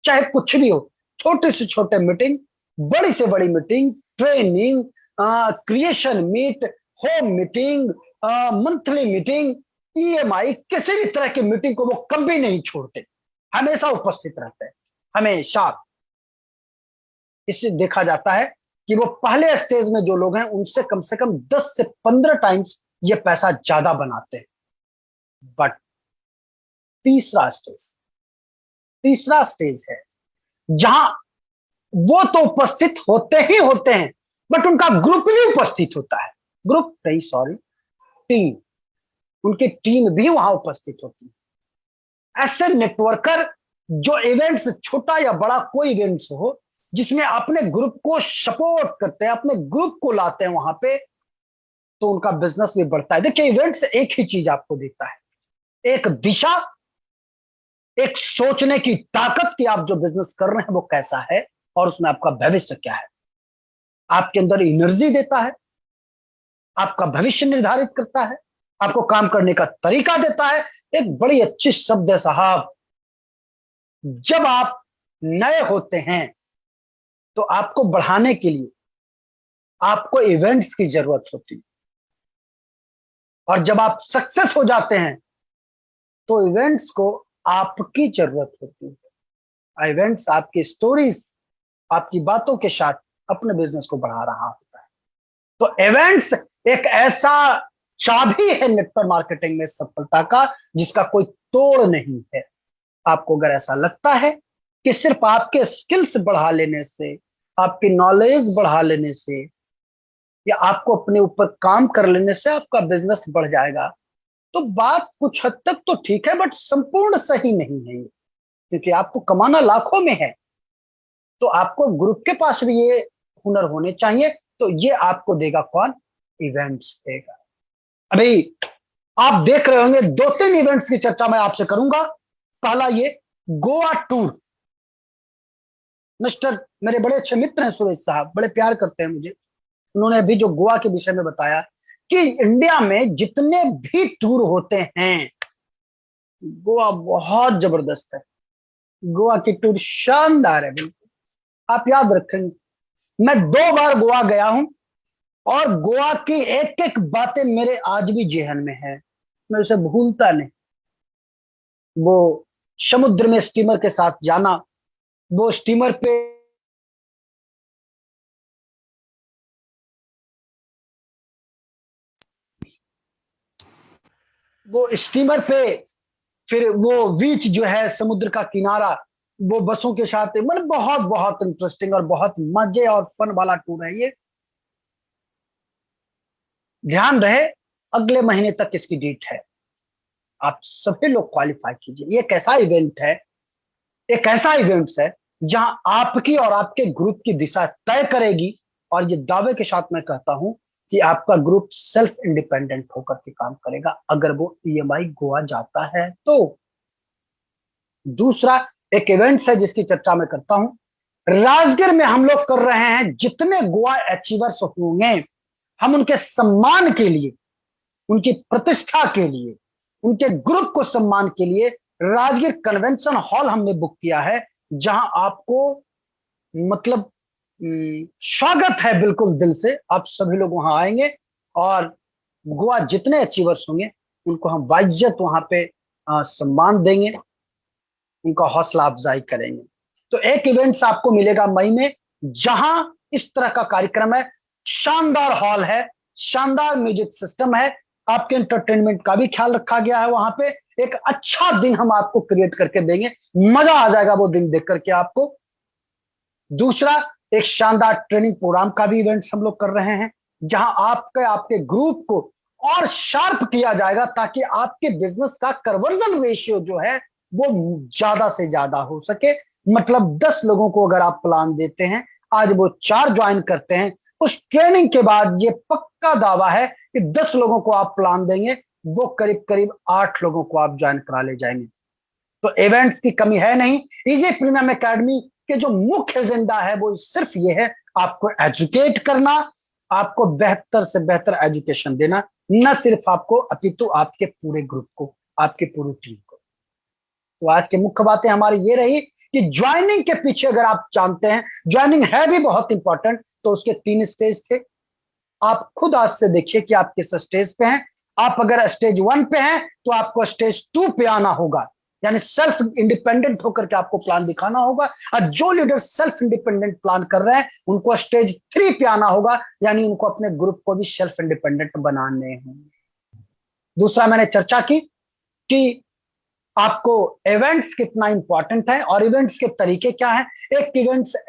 चाहे कुछ भी हो। छोटे से छोटे मीटिंग, बड़ी से बड़ी meeting, training, creation meet, home meeting, monthly meeting, EMI, किसी भी तरह की मीटिंग को वो कभी नहीं छोड़ते, हमेशा उपस्थित रहते हैं, हमेशा। इससे देखा जाता है कि वो पहले स्टेज में जो लोग हैं उनसे कम से कम 10 से 15 टाइम्स ये पैसा ज्यादा बनाते हैं। बट तीसरा स्टेज है जहां वो तो उपस्थित होते ही होते हैं, बट उनका ग्रुप भी उपस्थित होता है। ग्रुप नहीं, सॉरी, टीम, उनकी टीम भी वहां उपस्थित होती है। ऐसे नेटवर्कर जो इवेंट्स, छोटा या बड़ा कोई इवेंट्स हो, जिसमें अपने ग्रुप को सपोर्ट करते हैं, अपने ग्रुप को लाते हैं वहां पे, तो उनका बिजनेस भी बढ़ता है। देखिए, इवेंट्स एक ही चीज आपको देता है, एक दिशा, एक सोचने की ताकत कि आप जो बिजनेस कर रहे हैं वो कैसा है और उसमें आपका भविष्य क्या है। आपके अंदर एनर्जी देता है, आपका भविष्य निर्धारित करता है, आपको काम करने का तरीका देता है। एक बड़ी अच्छी शब्द है साहब, जब आप नए होते हैं तो आपको बढ़ाने के लिए आपको इवेंट्स की जरूरत होती है, और जब आप सक्सेस हो जाते हैं तो इवेंट्स को आपकी जरूरत होती है। इवेंट्स आपकी स्टोरीज, आपकी बातों के साथ अपने बिजनेस को बढ़ा रहा होता है। तो इवेंट्स एक ऐसा चाबी है नेटवर्क मार्केटिंग में सफलता का, जिसका कोई तोड़ नहीं है। आपको अगर ऐसा लगता है कि सिर्फ आपके स्किल्स बढ़ा लेने से, आपकी नॉलेज बढ़ा लेने से, या आपको अपने ऊपर काम कर लेने से आपका बिजनेस बढ़ जाएगा, तो बात कुछ हद तक तो ठीक है, बट संपूर्ण सही नहीं है ये। क्योंकि आपको कमाना लाखों में है, तो आपको ग्रुप के पास भी ये हुनर होने चाहिए। तो ये आपको देगा कौन? इवेंट्स देगा। अभी आप देख रहे होंगे 2-3 इवेंट्स की चर्चा मैं आपसे करूंगा। पहला ये गोवा टूर। मेरे बड़े अच्छे मित्र हैं सुरेश साहब, बड़े प्यार करते हैं मुझे। उन्होंने अभी जो गोवा के विषय में बताया कि इंडिया में जितने भी टूर होते हैं, गोवा बहुत जबरदस्त है। गोवा की टूर शानदार है, बिल्कुल। आप याद रखेंगे, मैं 2 बार गोवा गया हूं और गोवा की एक एक बातें मेरे आज भी जेहन में है, मैं उसे भूलता नहीं। वो समुद्र में स्टीमर के साथ जाना, वो स्टीमर पे फिर वो बीच जो है, समुद्र का किनारा, वो बसों के साथ, मतलब बहुत बहुत इंटरेस्टिंग और बहुत मजे और फन वाला टूर है ये। ध्यान रहे, अगले महीने तक इसकी डेट है। आप सभी लोग क्वालिफाई कीजिए। ये एक ऐसा इवेंट है, एक ऐसा इवेंट्स है जहां आपकी और आपके ग्रुप की दिशा तय करेगी। और ये दावे के साथ मैं कहता हूं कि आपका ग्रुप सेल्फ इंडिपेंडेंट होकर के काम करेगा अगर वो EMI गोवा जाता है तो। दूसरा एक इवेंट्स है जिसकी चर्चा मैं करता हूं, राजगीर में हम लोग कर रहे हैं। जितने गोवा अचीवर्स होंगे, हम उनके सम्मान के लिए, उनकी प्रतिष्ठा के लिए, उनके ग्रुप को सम्मान के लिए राजगीर कन्वेंशन हॉल हमने बुक किया है, जहां आपको मतलब स्वागत है बिल्कुल दिल से। आप सभी लोग वहां आएंगे और गोवा जितने अचीवर्स होंगे उनको हम वाइज्जत वहां पे सम्मान देंगे, उनका हौसला अफजाई करेंगे। तो एक इवेंट्स आपको मिलेगा मई में, जहां इस तरह का कार्यक्रम है। शानदार हॉल है, शानदार म्यूजिक सिस्टम है, आपके एंटरटेनमेंट का भी ख्याल रखा गया है। वहां पे एक अच्छा दिन हम आपको क्रिएट करके देंगे, मजा आ जाएगा वो दिन देख करके आपको। दूसरा, एक शानदार ट्रेनिंग प्रोग्राम का भी इवेंट्स हम लोग कर रहे हैं, जहां आपके ग्रुप को और शार्प किया जाएगा, ताकि आपके बिजनेस का कन्वर्जन रेशियो जो है वो ज्यादा से ज्यादा हो सके। मतलब 10 लोगों को अगर आप प्लान देते हैं, आज वो 4 ज्वाइन करते हैं, उस ट्रेनिंग के बाद ये पक्का दावा है कि 10 लोगों को आप प्लान देंगे, वो करीब करीब 8 लोगों को आप ज्वाइन करा ले जाएंगे। तो इवेंट्स की कमी है नहीं। इजी प्रीमियम एकेडमी के जो मुख्य एजेंडा है वो सिर्फ ये है, आपको एजुकेट करना, आपको बेहतर से बेहतर एजुकेशन देना, न सिर्फ आपको अपितु आपके पूरे ग्रुप को, आपके पूरी टीम को। तो आज की मुख्य बातें हमारी ये रही कि ज्वाइनिंग के पीछे अगर आप जानते हैं, ज्वाइनिंग है भी बहुत इंपॉर्टेंट, तो उसके 3 स्टेज थे। आप खुद आज से देखिए कि आप किस स्टेज पे हैं। आप अगर स्टेज 1 पे हैं तो आपको स्टेज 2 पे आना होगा, यानी सेल्फ इंडिपेंडेंट होकर के आपको प्लान दिखाना होगा। और जो लीडर सेल्फ इंडिपेंडेंट प्लान कर रहे हैं उनको स्टेज 3 पे आना होगा, यानी उनको अपने ग्रुप को भी सेल्फ इंडिपेंडेंट बनाने हैं। दूसरा, मैंने चर्चा की कि आपको इवेंट्स कितना इंपॉर्टेंट है और इवेंट्स के तरीके क्या हैं।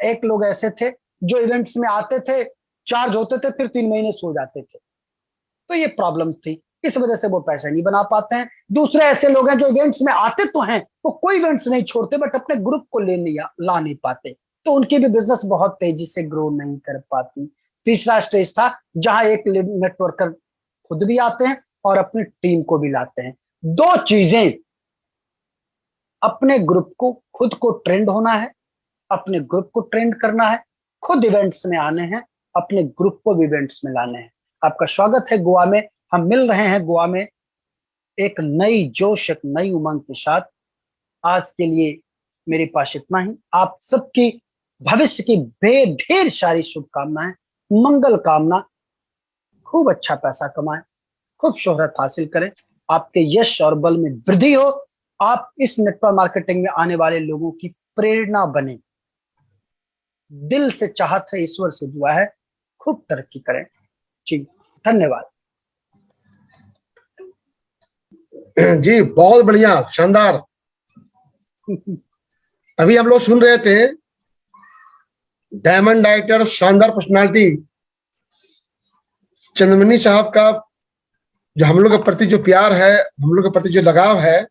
एक लोग ऐसे थे जो इवेंट्स में आते थे, चार्ज होते थे, फिर 3 महीने सो जाते थे, तो ये प्रॉब्लम थी, इस वजह से वो पैसे नहीं बना पाते हैं। दूसरे ऐसे लोग हैं जो इवेंट्स में आते तो हैं, वो कोई इवेंट्स नहीं छोड़ते, बट अपने ग्रुप को ला नहीं पाते, तो उनकी भी बिजनेस बहुत तेजी से ग्रो नहीं कर पाती। तीसरा स्टेज था जहां एक नेटवर्कर खुद भी आते हैं और अपनी टीम को भी लाते हैं। 2 चीजें, अपने ग्रुप को, खुद को ट्रेंड होना है, अपने ग्रुप को ट्रेंड करना है, खुद इवेंट्स में आने हैं, अपने ग्रुप को भी इवेंट्स में लाने हैं। आपका स्वागत है गोवा में। हम मिल रहे हैं गोवा में एक नई जोश, एक नई उमंग के साथ। आज के लिए मेरे पास इतना ही। आप सबकी भविष्य की ढेर सारी शुभकामनाएं। मंगल कामना, खूब अच्छा पैसा कमाएं, खूब शोहरत हासिल करें, आपके यश और बल में वृद्धि हो, आप इस नेटवर्क मार्केटिंग में आने वाले लोगों की प्रेरणा बने। दिल से चाहत है, ईश्वर से दुआ है, खूब तरक्की करें। जी धन्यवाद। जी बहुत बढ़िया, शानदार। अभी हम लोग सुन रहे थे डायमंड डायरेक्टर, शानदार पर्सनालिटी चंद्रमणि साहब का, जो हम लोग के प्रति जो प्यार है, हम लोग के प्रति जो लगाव है,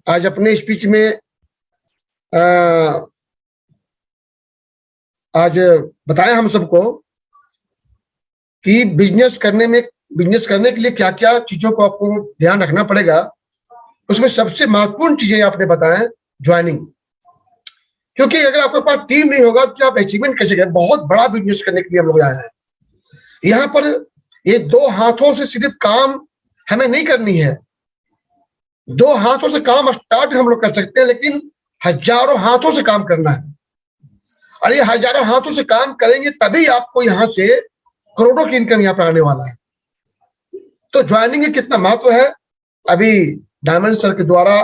आज अपने स्पीच में आज बताया हम सबको कि बिजनेस करने के लिए क्या क्या चीजों को आपको ध्यान रखना पड़ेगा। उसमें सबसे महत्वपूर्ण चीजें आपने बताएं, ज्वाइनिंग। क्योंकि अगर आपके पास टीम नहीं होगा तो आप अचीवमेंट कैसे करें। बहुत बड़ा बिजनेस करने के लिए हम लोग आए हैं। यहाँ पर ये दो हाथों से सिर्फ काम हमें नहीं करनी है। दो हाथों से काम स्टार्ट हम लोग कर सकते हैं, लेकिन हजारों हाथों से काम करना है। और ये हजारों हाथों से काम करेंगे तभी आपको यहाँ से करोड़ों की इनकम यहाँ पर आने वाला है। तो ज्वाइनिंग का कितना महत्व है, अभी डायमंड सर के द्वारा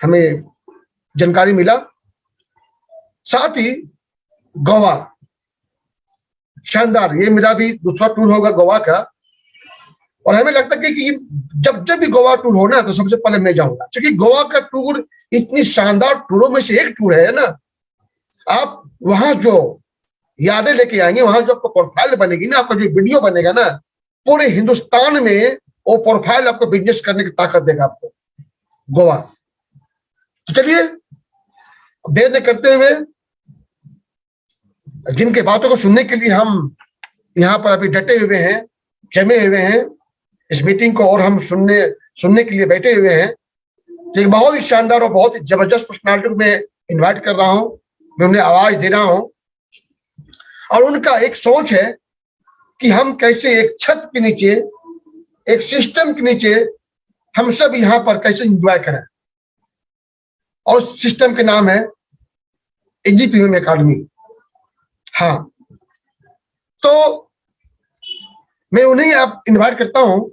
हमें जानकारी मिला। साथ ही गोवा, शानदार, ये मेरा भी दूसरा टूर होगा गोवा का। और हमें लगता है कि जब भी गोवा टूर हो ना, तो सबसे पहले मैं जाऊंगा, क्योंकि गोवा का टूर इतनी शानदार टूरों में से एक टूर है ना। आप वहां जो यादें लेके आएंगे, वहां जो आपको प्रोफाइल बनेगी ना, आपका जो वीडियो बनेगा ना, पूरे हिंदुस्तान में वो प्रोफाइल आपको बिजनेस करने की ताकत देगा आपको गोवा। तो चलिए देर न करते हुए, जिनके बातों को सुनने के लिए हम यहाँ पर अभी डटे हुए हैं, जमे हुए हैं इस मीटिंग को, और हम सुनने के लिए बैठे हुए हैं, तो एक बहुत ही शानदार और बहुत ही जबरदस्त पर्सनालिटी को मैं इन्वाइट कर रहा हूं, मैं उन्हें आवाज दे रहा हूं। और उनका एक सोच है कि हम कैसे एक छत के नीचे, एक सिस्टम के नीचे हम सब यहाँ पर कैसे एंजॉय करें। और उस सिस्टम के नाम है एजी प्रीमियम एकेडमी। हाँ, तो मैं उन्हें अब इन्वाइट करता हूं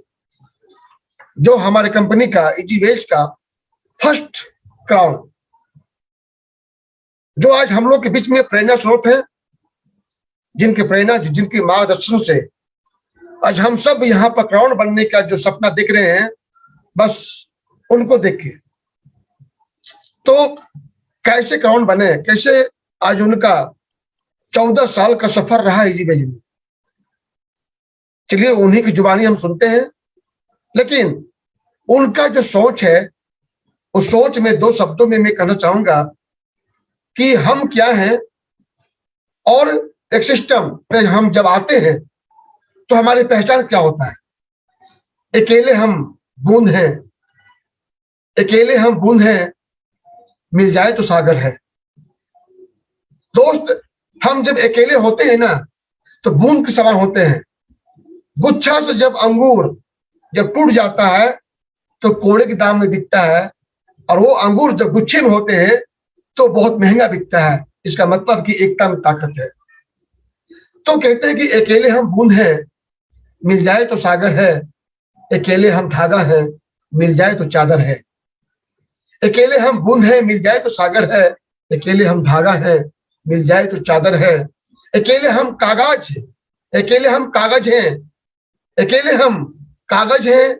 जो हमारे कंपनी का, एजीवेज का फर्स्ट क्राउन, जो आज हम लोग के बीच में प्रेरणा स्रोत है, जिनके मार्गदर्शन से आज हम सब यहाँ पर क्राउन बनने का जो सपना देख रहे हैं, बस उनको देखिए। तो कैसे क्राउन बने, कैसे आज उनका 14 साल का सफर रहा एजीवेज में। चलिए उन्हीं की जुबानी हम सुनते हैं, लेकिन उनका जो सोच है, उस सोच में दो शब्दों में मैं कहना चाहूंगा कि हम क्या हैं, और एक सिस्टम पे हम जब आते हैं तो हमारी पहचान क्या होता है। अकेले हम बूंद हैं, अकेले हम बूंद हैं, मिल जाए तो सागर है। दोस्त, हम जब अकेले होते हैं ना, तो बूंद के समान होते हैं। गुच्छा से जब अंगूर जब टूट जाता है तो कोड़े के दाम में दिखता है, और वो अंगूर जब गुच्छे में होते हैं तो बहुत महंगा बिकता है। इसका मतलब कि एकता में ताकत है। तो कहते हैं कि अकेले हम बूंद हैं, मिल जाए तो सागर है। अकेले हम धागा है, मिल जाए तो चादर है। अकेले हम बूंद हैं, मिल जाए तो सागर है। अकेले हम धागा है, मिल जाए तो चादर है। अकेले हम कागज है, अकेले हम कागज हैं। अकेले हम कागज हैं,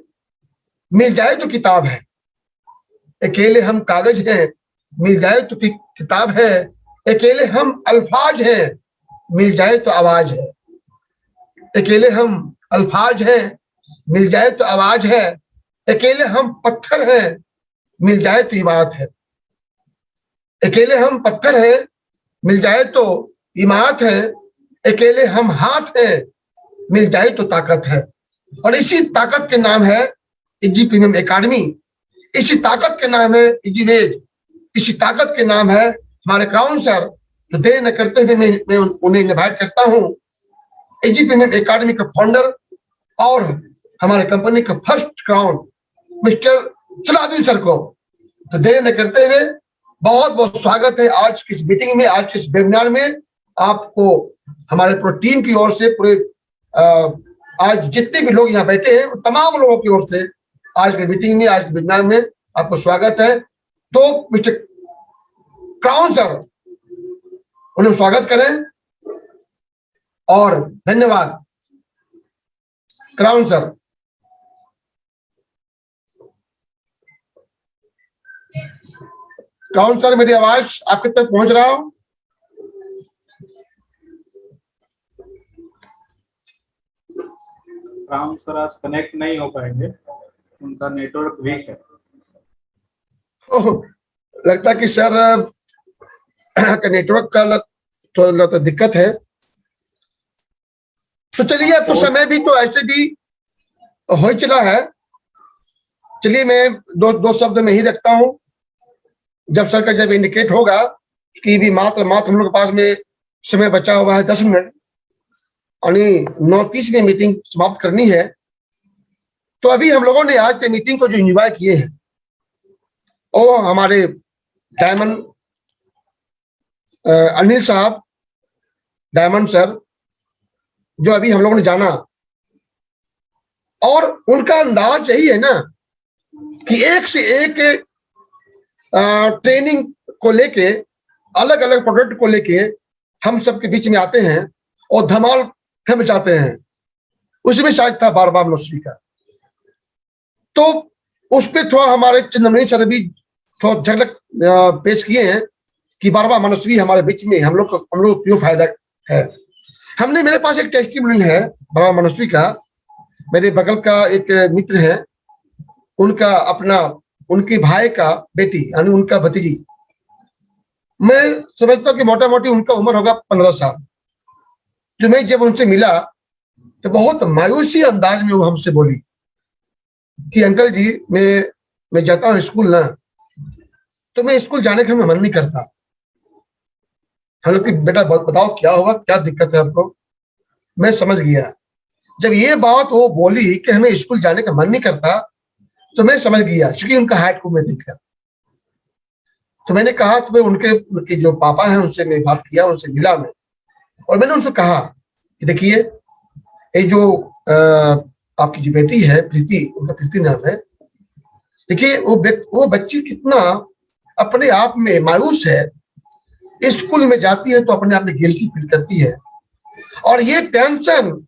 मिल जाए तो किताब है। अकेले हम कागज हैं, मिल जाए तो किताब है। अकेले हम अल्फाज हैं, मिल जाए तो आवाज है। अकेले हम अल्फाज हैं, मिल जाए तो आवाज है। अकेले हम पत्थर हैं, मिल जाए तो इमारत है। अकेले हम पत्थर हैं, मिल जाए तो इमारत है। अकेले हम हाथ हैं, मिल जाए तो ताकत है। और इसी ताकत के नाम है एजी प्रीमियम एकेडमी। इसी ताकत के नाम है एजीवेज। इसी ताकत के नाम है हमारे क्राउन सर। तो देर न करते हुए मैं उन्हें इनवाइट करता हूं, एजी प्रीमियम एकेडमी के फाउंडर और हमारे कंपनी का first crown mister Salauddin sir को। तो देर न करते हुए बहुत बहुत स्वागत है आज की इस मीटिंग में, आज के इस वेबिनार में। आपको हमारे पूरे टीम की ओर से, पूरे आज जितने भी लोग यहाँ बैठे हैं तमाम लोगों की ओर से आज की मीटिंग में, आज के वेबिनार में आपको स्वागत है। तो मिस्टर क्राउन सर, उन्हें स्वागत करें और धन्यवाद। Crown sir. क्राउन सर, मेरी आवाज आपके तक पहुंच रहा हो? राम सर आज कनेक्ट नहीं हो पाएंगे, उनका नेटवर्क वीक है। लगता है कि सर का नेटवर्क का तो दिक्कत है। तो चलिए, अब तो समय भी तो ऐसे भी हो चला है। चलिए मैं दो शब्द में ही रखता हूं। जब सर का जब इंडिकेट होगा कि भी मात्र हम लोग के पास में समय बचा हुआ है 10 मिनट, और 9:30 में मीटिंग समाप्त करनी है। तो अभी हम लोगों ने आज के मीटिंग को जो एंजॉय किए हैं, वो हमारे डायमंड अनिल साहब, डायमंड सर, जो अभी हम लोगों ने जाना, और उनका अंदाज यही है ना कि एक से एक ट्रेनिंग को लेके, अलग अलग प्रोडक्ट को लेके हम सबके बीच में आते हैं और धमाल थम जाते हैं। उसमें शायद था बार-बार मनस्वी का। तो उस पर थोड़ा हमारे चंद्रमणि सर भी थोड़ा झलक पेश किए हैं कि बार-बार मनस्वी हमारे बीच में, हम लोग को क्यों फायदा है। हमने, मेरे पास एक टेस्टिमोनियल है बार-बार मनस्वी का। मेरे बगल का एक मित्र है, उनका अपना, उनके भाई का बेटी यानी उनका भतीजी, मैं समझता हूँ कि मोटा मोटी उनका उम्र होगा 15 साल। जो मैं जब उनसे मिला तो बहुत मायूसी अंदाज में वो हमसे बोली कि अंकल जी, मैं जाता हूँ स्कूल ना, तो मैं स्कूल जाने का मन नहीं करता। हम लोग की बेटा बताओ क्या होगा, क्या दिक्कत है आपको। मैं समझ गया। जब ये बात वो बोली कि हमें स्कूल जाने का मन नहीं करता, तो मैं समझ गया, क्योंकि उनका हाइट को मैं देखा। तो मैंने कहा, तो मैं उनके जो पापा हैं उनसे मैं बात किया, उनसे मिला मैं, और मैंने उनसे कहा कि देखिए, ये जो आपकी जो बेटी है प्रीति, उनका प्रीति नाम है, देखिए वो बच्ची कितना अपने आप में मायूस है। स्कूल में जाती है तो अपने आप में गिल्टी फील करती है, और ये टेंशन,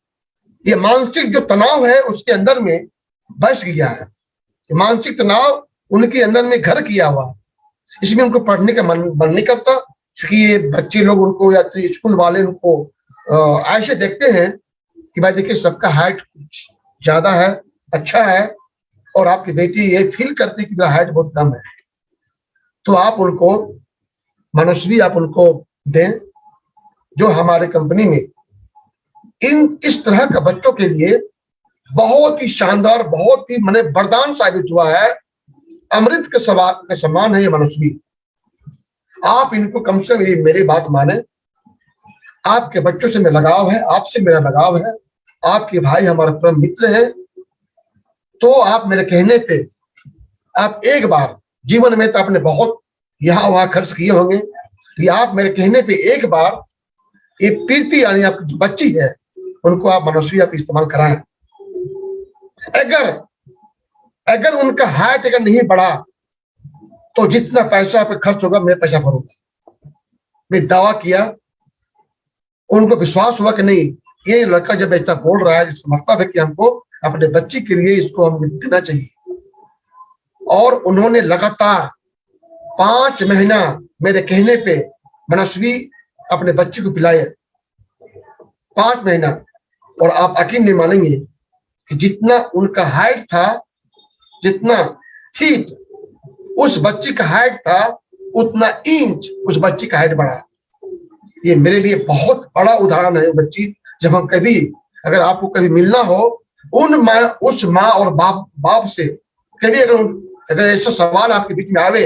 ये मानसिक जो तनाव है उसके अंदर में बस गया है। मानसिक तनाव उनके अंदर में घर किया हुआ, इसमें उनको पढ़ने का मन नहीं करता, क्योंकि ये बच्चे लोग उनको या स्कूल वाले उनको ऐसे देखते हैं कि भाई देखिए, सबका हाइट कुछ ज्यादा है, अच्छा है, और आपकी बेटी ये फील करती है कि मेरा हाइट बहुत कम है। तो आप उनको मनस्वी आप उनको दें, जो हमारे कंपनी में इस तरह का बच्चों के लिए बहुत ही शानदार, बहुत ही माने वरदान साबित हुआ है। अमृत के समान है ये मनस्वी। आप इनको कम से कम मेरी बात माने। आपके बच्चों से मेरा लगाव है, आपसे मेरा लगाव है, आपके भाई हमारे परम मित्र हैं। तो आप मेरे कहने पे, आप एक बार, जीवन में तो आपने बहुत यहाँ वहां खर्च किए होंगे, कि आप मेरे कहने पे एक बार ये प्रीति यानी आपकी जो बच्ची है, उनको आप मनस्वी आप इस्तेमाल कराएं। अगर उनका हाइट अगर नहीं बढ़ा, तो जितना पैसा पे खर्च होगा मैं पैसा भरूंगा। मैं दावा किया, उनको विश्वास हुआ कि नहीं, ये लड़का जब ऐसा बोल रहा है, इसका मतलब है कि हमको अपने बच्ची के लिए इसको हम देना चाहिए। और उन्होंने लगातार 5 महीना मेरे कहने पे मनस्वी अपने बच्चे को पिलाए, 5 महीना। और आप यकीन नहीं मानेंगे कि जितना उनका हाइट था, जितना फीट उस बच्ची का हाइट था, उतना इंच उस बच्ची का हाइट बढ़ा। ये मेरे लिए बहुत बड़ा उदाहरण है। बच्ची, जब हम कभी, अगर आपको कभी मिलना हो उस माँ और बाप से, कभी अगर ऐसा सवाल आपके बीच में आवे,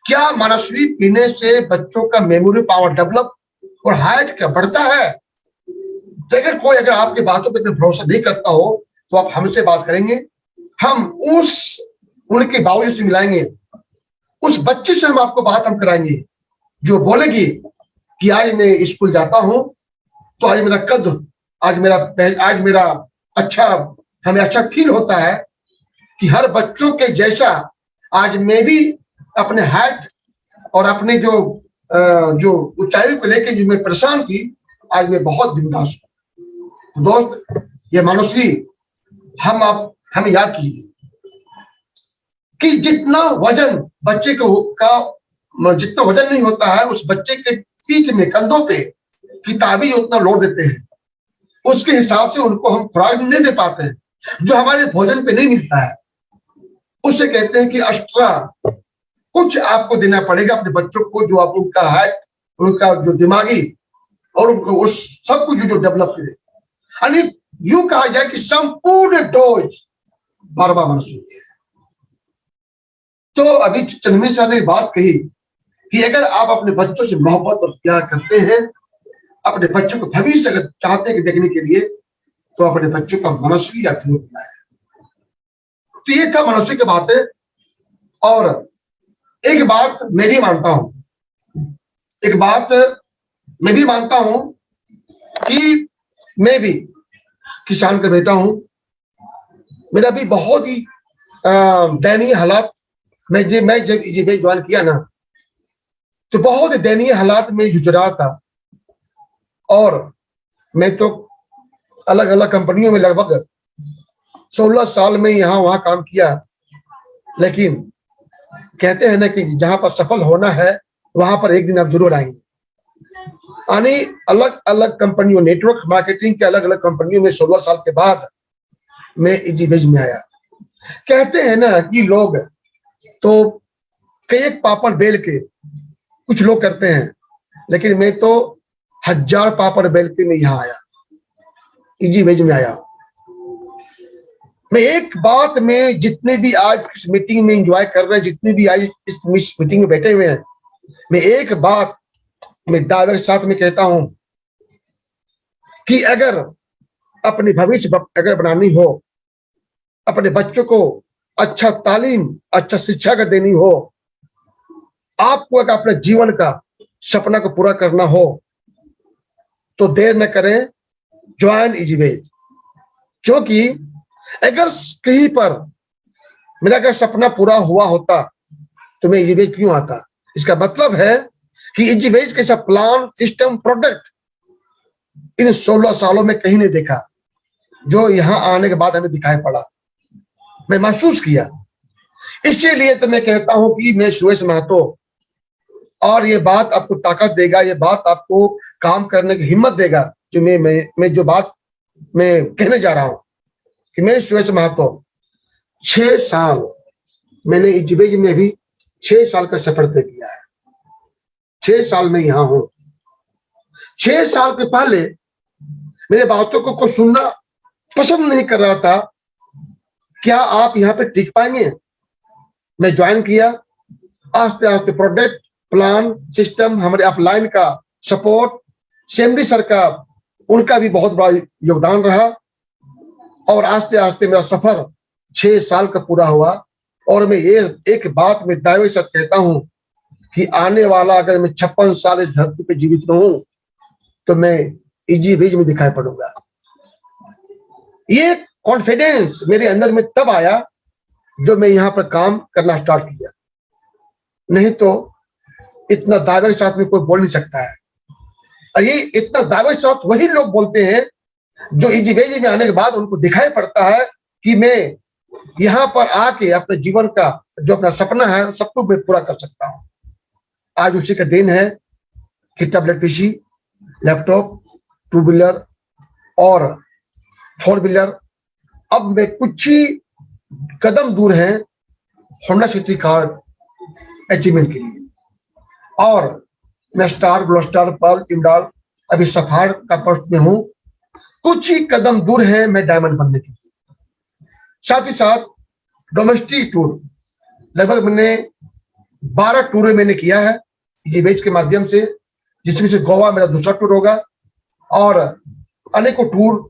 क्या मनस्वी पीने से बच्चों का मेमोरी पावर डेवलप और हाइट क्या बढ़ता है? तो अगर आपकी बातों पर भरोसा नहीं करता हो, तो आप हमसे बात करेंगे, हम उनके बाबूजी से मिलाएंगे, उस बच्चे से हम आपको बात हम कराएंगे, जो बोलेगी कि आज मैं स्कूल जाता हूं तो आज मेरा कद, आज मेरा अच्छा, हमें अच्छा फील होता है कि हर बच्चों के जैसा आज मैं भी अपने हाइट और अपने जो ऊंचाई को लेकर जो मैं परेशान थी, आज मैं बहुत बिंदास हूं। तो दोस्त, ये मानुश्री हमें याद कीजिए कि जितना वजन बच्चे का जितना वजन नहीं होता है, उस बच्चे के पीठ में, कंधों पे किताबी उतना लोड देते हैं, उसके हिसाब से उनको हम खुराक नहीं दे पाते हैं, जो हमारे भोजन पे नहीं मिलता है। उससे कहते हैं कि एक्स्ट्रा कुछ आपको देना पड़ेगा अपने बच्चों को, जो आप उनका हाइट, उनका जो दिमागी और उनको उस सब कुछ जो डेवलप करे। यानी यूं कहा जाए कि संपूर्ण डोज 12 मनुष्य है। तो अभी चंद्रमणि साहब ने बात कही कि अगर आप अपने बच्चों से मोहब्बत और प्यार करते हैं, अपने बच्चों को भविष्य अगर चाहते हैं देखने के लिए, तो अपने बच्चों का मनुष्य या है। तो ये था मनुष्य की बातें। और एक बात मैं भी मानता हूं, कि मैं भी किसान का बेटा हूं। मेरा भी बहुत ही दयनीय हालात, मैं जब ज्वाइन किया ना, तो बहुत ही दयनीय हालात में जूझ रहा था। और मैं तो अलग अलग कंपनियों में लगभग 16 साल में यहाँ वहां काम किया। लेकिन कहते हैं ना कि जहां पर सफल होना है, वहां पर एक दिन आप जरूर आएंगे। यानी अलग अलग कंपनियों, नेटवर्क मार्केटिंग के अलग अलग कंपनियों में 16 साल के बाद मैं इजीबेज में आया। कहते हैं ना कि लोग तो कई पापड़ बेल के कुछ लोग करते हैं, लेकिन मैं तो 1000 पापड़ बेल के मैं यहाँ आया, इजीबेज में आया। मैं एक बात में, जितने भी आज इस मीटिंग में एंजॉय कर रहे हैं, जितने भी आज इस मीटिंग में बैठे हुए हैं, मैं एक बात मैं दावे के साथ में कहता हूं कि अगर अपनी भविष्य अगर बनानी हो, अपने बच्चों को अच्छा तालीम, अच्छा शिक्षा अगर देनी हो, आपको अगर अपने जीवन का सपना को पूरा करना हो, तो देर न करें, ज्वाइन इजीबेज। क्योंकि अगर कहीं पर मेरा अगर सपना पूरा हुआ होता तो मैं इजीबेज क्यों आता? इसका मतलब है कि इजीबेज कैसा प्लान, सिस्टम, प्रोडक्ट इन 16 सालों में कहीं नहीं देखा, जो यहां आने के बाद हमें दिखाई पड़ा, मैं महसूस किया। इसीलिए तो मैं कहता हूं कि मैं सुरेश महतो, और ये बात आपको ताकत देगा, ये बात आपको काम करने की हिम्मत देगा, जो मैं जो बात मैं कहने जा रहा हूं कि मैं सुरेश महतो 6 साल मैंने इजीबेज में भी 6 साल का सफर तय किया है। 6 साल में यहां हूं। 6 साल के पहले मेरे बातों को कोई सुनना पसंद नहीं कर रहा था, क्या आप यहाँ पे टिक पाएंगे? मैं ज्वाइन किया, आस्ते आस्ते प्रोडक्ट, प्लान, सिस्टम, हमारे अपलाइन का सपोर्ट, सेमडी सर का, उनका भी बहुत बड़ा योगदान रहा। और आस्ते आस्ते मेरा सफर 6 साल का पूरा हुआ। और मैं ये एक बात में दावे के साथ कहता हूं कि आने वाला अगर मैं 56 साल इस धरती पे जीवित रहूं, तो मैं इजीबेज में दिखाई पड़ूंगा। ये कॉन्फिडेंस मेरे अंदर में तब आया जो मैं यहाँ पर काम करना स्टार्ट किया। नहीं तो इतना दावे के साथ में कोई बोल नहीं सकता है। और ये इतना दावे के साथ वही लोग बोलते हैं जो इजीबेज में आने के बाद उनको दिखाई पड़ता है कि मैं यहाँ पर आके अपने जीवन का जो अपना सपना है सबको मैं पूरा कर सकता हूँ। आज उसी का दिन है कि टैबलेट पीसी, लैपटॉप, 2 व्हीलर और 4 व्हीलर, अब मैं कुछ ही कदम दूर है होंडा सिटी कार अचीवमेंट के लिए। और मैं स्टार, ब्लूस्टार, पर्ल, इंडाल, अभी सफार का पोस्ट में हूं। कुछ ही कदम दूर है मैं डायमंड बनने के लिए। साथ ही साथ डोमेस्टिक टूर लगभग मैंने 12 टूर मैंने किया है इजीबेज के माध्यम से, जिसमें से गोवा मेरा दूसरा टूर होगा। और अनेकों टूर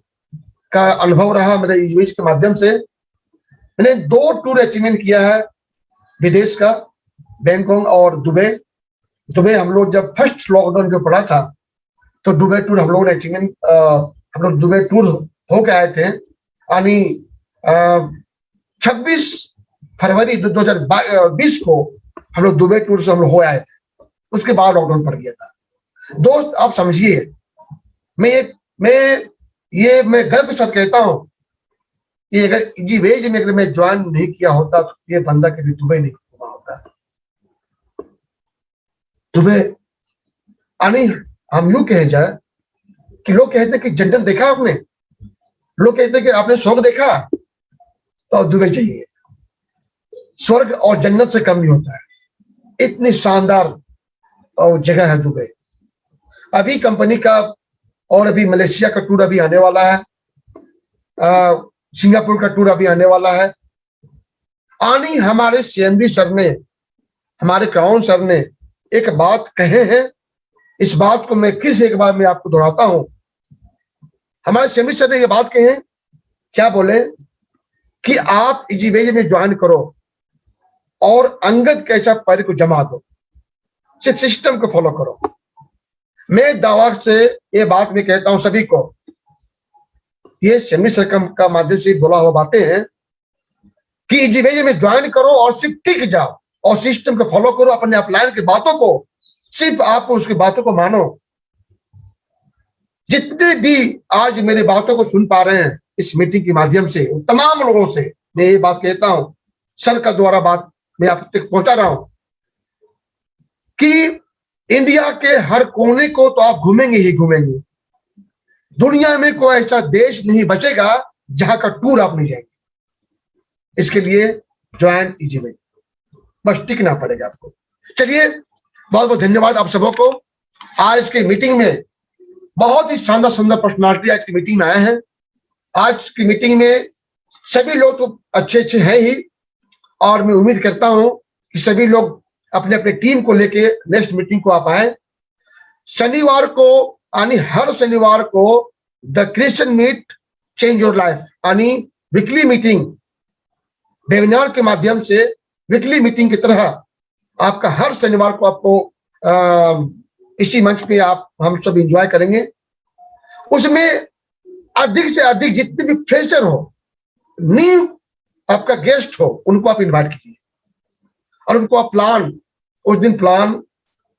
का अनुभव रहा मेरा इजीबेज के माध्यम से। मैंने 2 टूर अचीवमेंट किया है विदेश का, बैंकॉक और दुबई। हम लोग जब फर्स्ट लॉकडाउन जो पड़ा था, तो दुबई टूर हम लोगों ने अचीवमेंट, हम लोग दुबई टूर होके आए थे यानी 26 फरवरी 2020 को हम लोग दुबई टूर से हम लोग हो आए थे। उसके बाद लॉकडाउन पड़ गया था। दोस्त आप समझिए, मैं गर्व के साथ कहता हूं कि अगर इजी वेज में अगर मैं ज्वाइन नहीं किया होता तो ये बंदा कभी दुबई नहीं घूमा होता। दुबई यानी हम यूं कहे जाए कि लोग कहते हैं कि जन्नत देखा आपने, लोग कहते हैं कि आपने स्वर्ग देखा, तो दुबई चाहिए। स्वर्ग और जन्नत से कम नहीं होता है, इतनी शानदार जगह है दुबई। अभी कंपनी का और अभी मलेशिया का टूर अभी आने वाला है, सिंगापुर का टूर अभी आने वाला है। आनी हमारे सीएमडी सर ने, हमारे क्राउन सर ने एक बात कहे हैं, इस बात को मैं फिर से एक बार मैं आपको दोहराता हूं। हमारे सीएमडी सर ने ये बात कहे, क्या बोले कि आप इजीवेज में ज्वाइन करो और अंगद कैसा पैर को जमा दो, सिर्फ सिस्टम को फॉलो करो। मैं दावा से ये बात मैं कहता हूं सभी को, ये सीएमडी सर का माध्यम से बोला हुआ बातें हैं कि इजीवेज में ज्वाइन करो और सिर्फ टिक जाओ और सिस्टम को फॉलो करो। अपने अपलाइन की बातों को, सिर्फ आप उसकी बातों को मानो। जितने भी आज मेरी बातों को सुन पा रहे हैं इस मीटिंग के माध्यम से, तमाम लोगों से मैं ये बात कहता हूं, सर का द्वारा बात मैं आप तक पहुंचा रहा हूं कि इंडिया के हर कोने को तो आप घूमेंगे ही घूमेंगे। दुनिया में कोई ऐसा देश नहीं बचेगा जहां का टूर आप नहीं जाएंगे। इसके लिए ज्वाइन इजीवेज, बस टिकना पड़ेगा आपको। चलिए, बहुत बहुत धन्यवाद आप सबों को। आज की मीटिंग में बहुत ही शानदार शानदार पर्सनालिटी आज की मीटिंग में आए हैं। आज की मीटिंग में सभी लोग तो अच्छे अच्छे हैं ही, और मैं उम्मीद करता हूं कि सभी लोग अपने अपने टीम को लेके नेक्स्ट मीटिंग को आप आए। शनिवार को यानी हर शनिवार को the Christian meet change your life यानी वीकली मीटिंग, वेबिनार के माध्यम से वीकली मीटिंग की तरह आपका हर शनिवार को आपको इसी मंच पे हम सब एंजॉय करेंगे। उसमें अधिक से अधिक जितने भी फ्रेशर हो, न्यू आपका गेस्ट हो, उनको आप इनवाइट कीजिए और उनको आप उस दिन प्लान,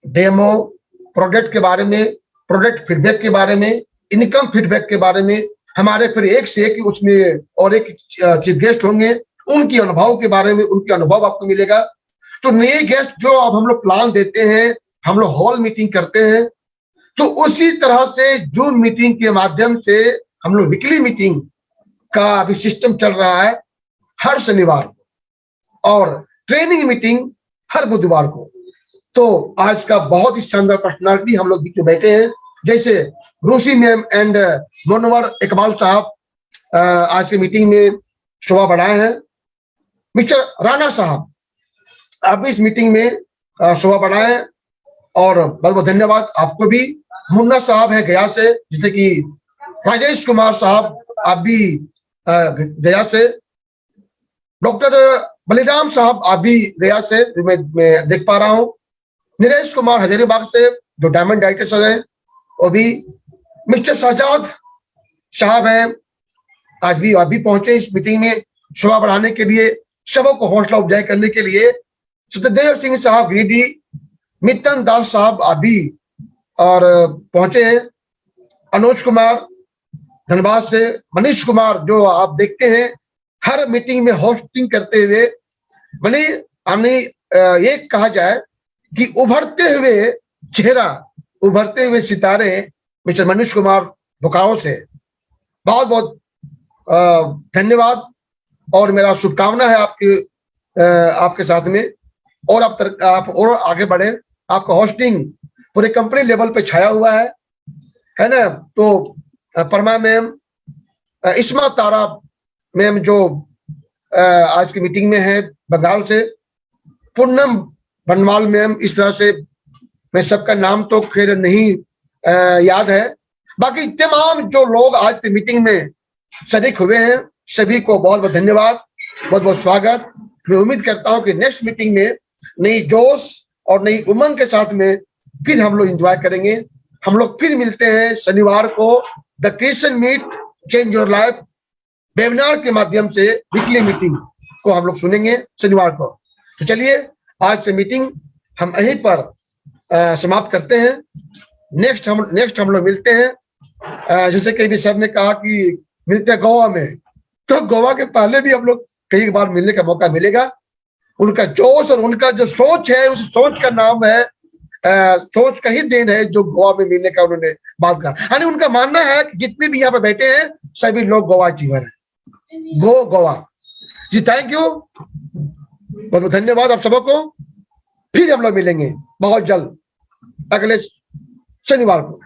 डेमो, प्रोडक्ट के बारे में, प्रोडक्ट फीडबैक के बारे में, इनकम फीडबैक के बारे में, हमारे फिर एक से एक उसमें और एक चीफ गेस्ट होंगे, उनके अनुभव के बारे में, उनके अनुभव आपको मिलेगा। तो नए गेस्ट जो अब हम लोग प्लान देते हैं, हम लोग हॉल मीटिंग करते हैं, तो उसी तरह से जूम मीटिंग के माध्यम से हम लोग वीकली मीटिंग का अभी सिस्टम चल रहा है हर शनिवार को, और ट्रेनिंग मीटिंग हर बुधवार को। तो आज का बहुत ही शानदार पर्सनालिटी हम लोग बीच में बैठे हैं, जैसे रूसी मैम एंड मोनवर इकबाल साहब आज की मीटिंग में शोभा बढ़ाए हैं। मिस्टर राणा साहब आप इस मीटिंग में शोभा बढ़ाए, और बहुत बहुत धन्यवाद आपको भी। मुन्ना साहब है गया से, जैसे कि राजेश कुमार साहब आप भी गया से, डॉक्टर बलिराम साहब आप भी गया से मैं देख पा रहा हूं, नरेश कुमार हजारीबाग से जो डायमंड डायरेक्टर हैं वो भी, मिस्टर शहजाद साहब हैं आज भी आप भी पहुंचे इस मीटिंग में शोभा बढ़ाने के लिए, सबों को हौसला अफजाई करने के लिए। सत्यदेव सिंह साहब गिरिडीह, मितन दास साहब आप भी और पहुंचे हैं, अनुज कुमार धनबाद से, मनीष कुमार जो आप देखते हैं हर मीटिंग में होस्टिंग करते हुए। हमने ये कहा जाए कि उभरते हुए चेहरा, उभरते हुए सितारे मिस्टर मनीष कुमार बोकारो से बहुत बहुत धन्यवाद, और मेरा शुभकामना है आपके साथ में, और आप और आगे बढ़े। आपका होस्टिंग पूरे कंपनी लेवल पे छाया हुआ है ना। तो परमा मैम, इस्मा तारा मैम जो आज की मीटिंग में है बंगाल से, पूनम बनवाल मैम, इस तरह से मैं सबका नाम तो खैर नहीं याद है। बाकी तमाम जो लोग आज की मीटिंग में शरीक हुए हैं सभी को बहुत बहुत धन्यवाद, बहुत बहुत स्वागत। मैं उम्मीद करता हूं कि नेक्स्ट मीटिंग में नई जोश और नई उमंग के साथ में फिर हम लोग एंजॉय करेंगे। हम लोग फिर मिलते हैं शनिवार को the Christian meet change your life webinar के माध्यम से वीकली मीटिंग को हम लोग सुनेंगे शनिवार को। तो चलिए आज से मीटिंग हम यहीं पर समाप्त करते हैं। नेक्स्ट हम लोग मिलते हैं, जैसे कई भी सर ने कहा कि मिलते हैं गोवा में, तो गोवा के पहले भी हम लोग कई बार मिलने का मौका मिलेगा। उनका जोश और उनका जो सोच है, उस सोच का नाम है सोच का ही देन है जो गोवा में मिलने का उन्होंने बात कहा। यानी उनका मानना है कि जितने भी यहाँ पे बैठे हैं सभी लोग गोवा जीवन है, गो गोवा जी। थैंक यू, बहुत बहुत धन्यवाद आप सबको। फिर हम लोग मिलेंगे बहुत जल्द अगले शनिवार को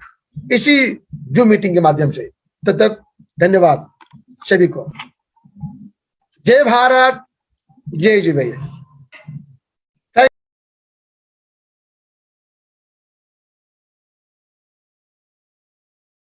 इसी जूम मीटिंग के माध्यम से। तब तक धन्यवाद सभी को। जय भारत, जय जी भैया।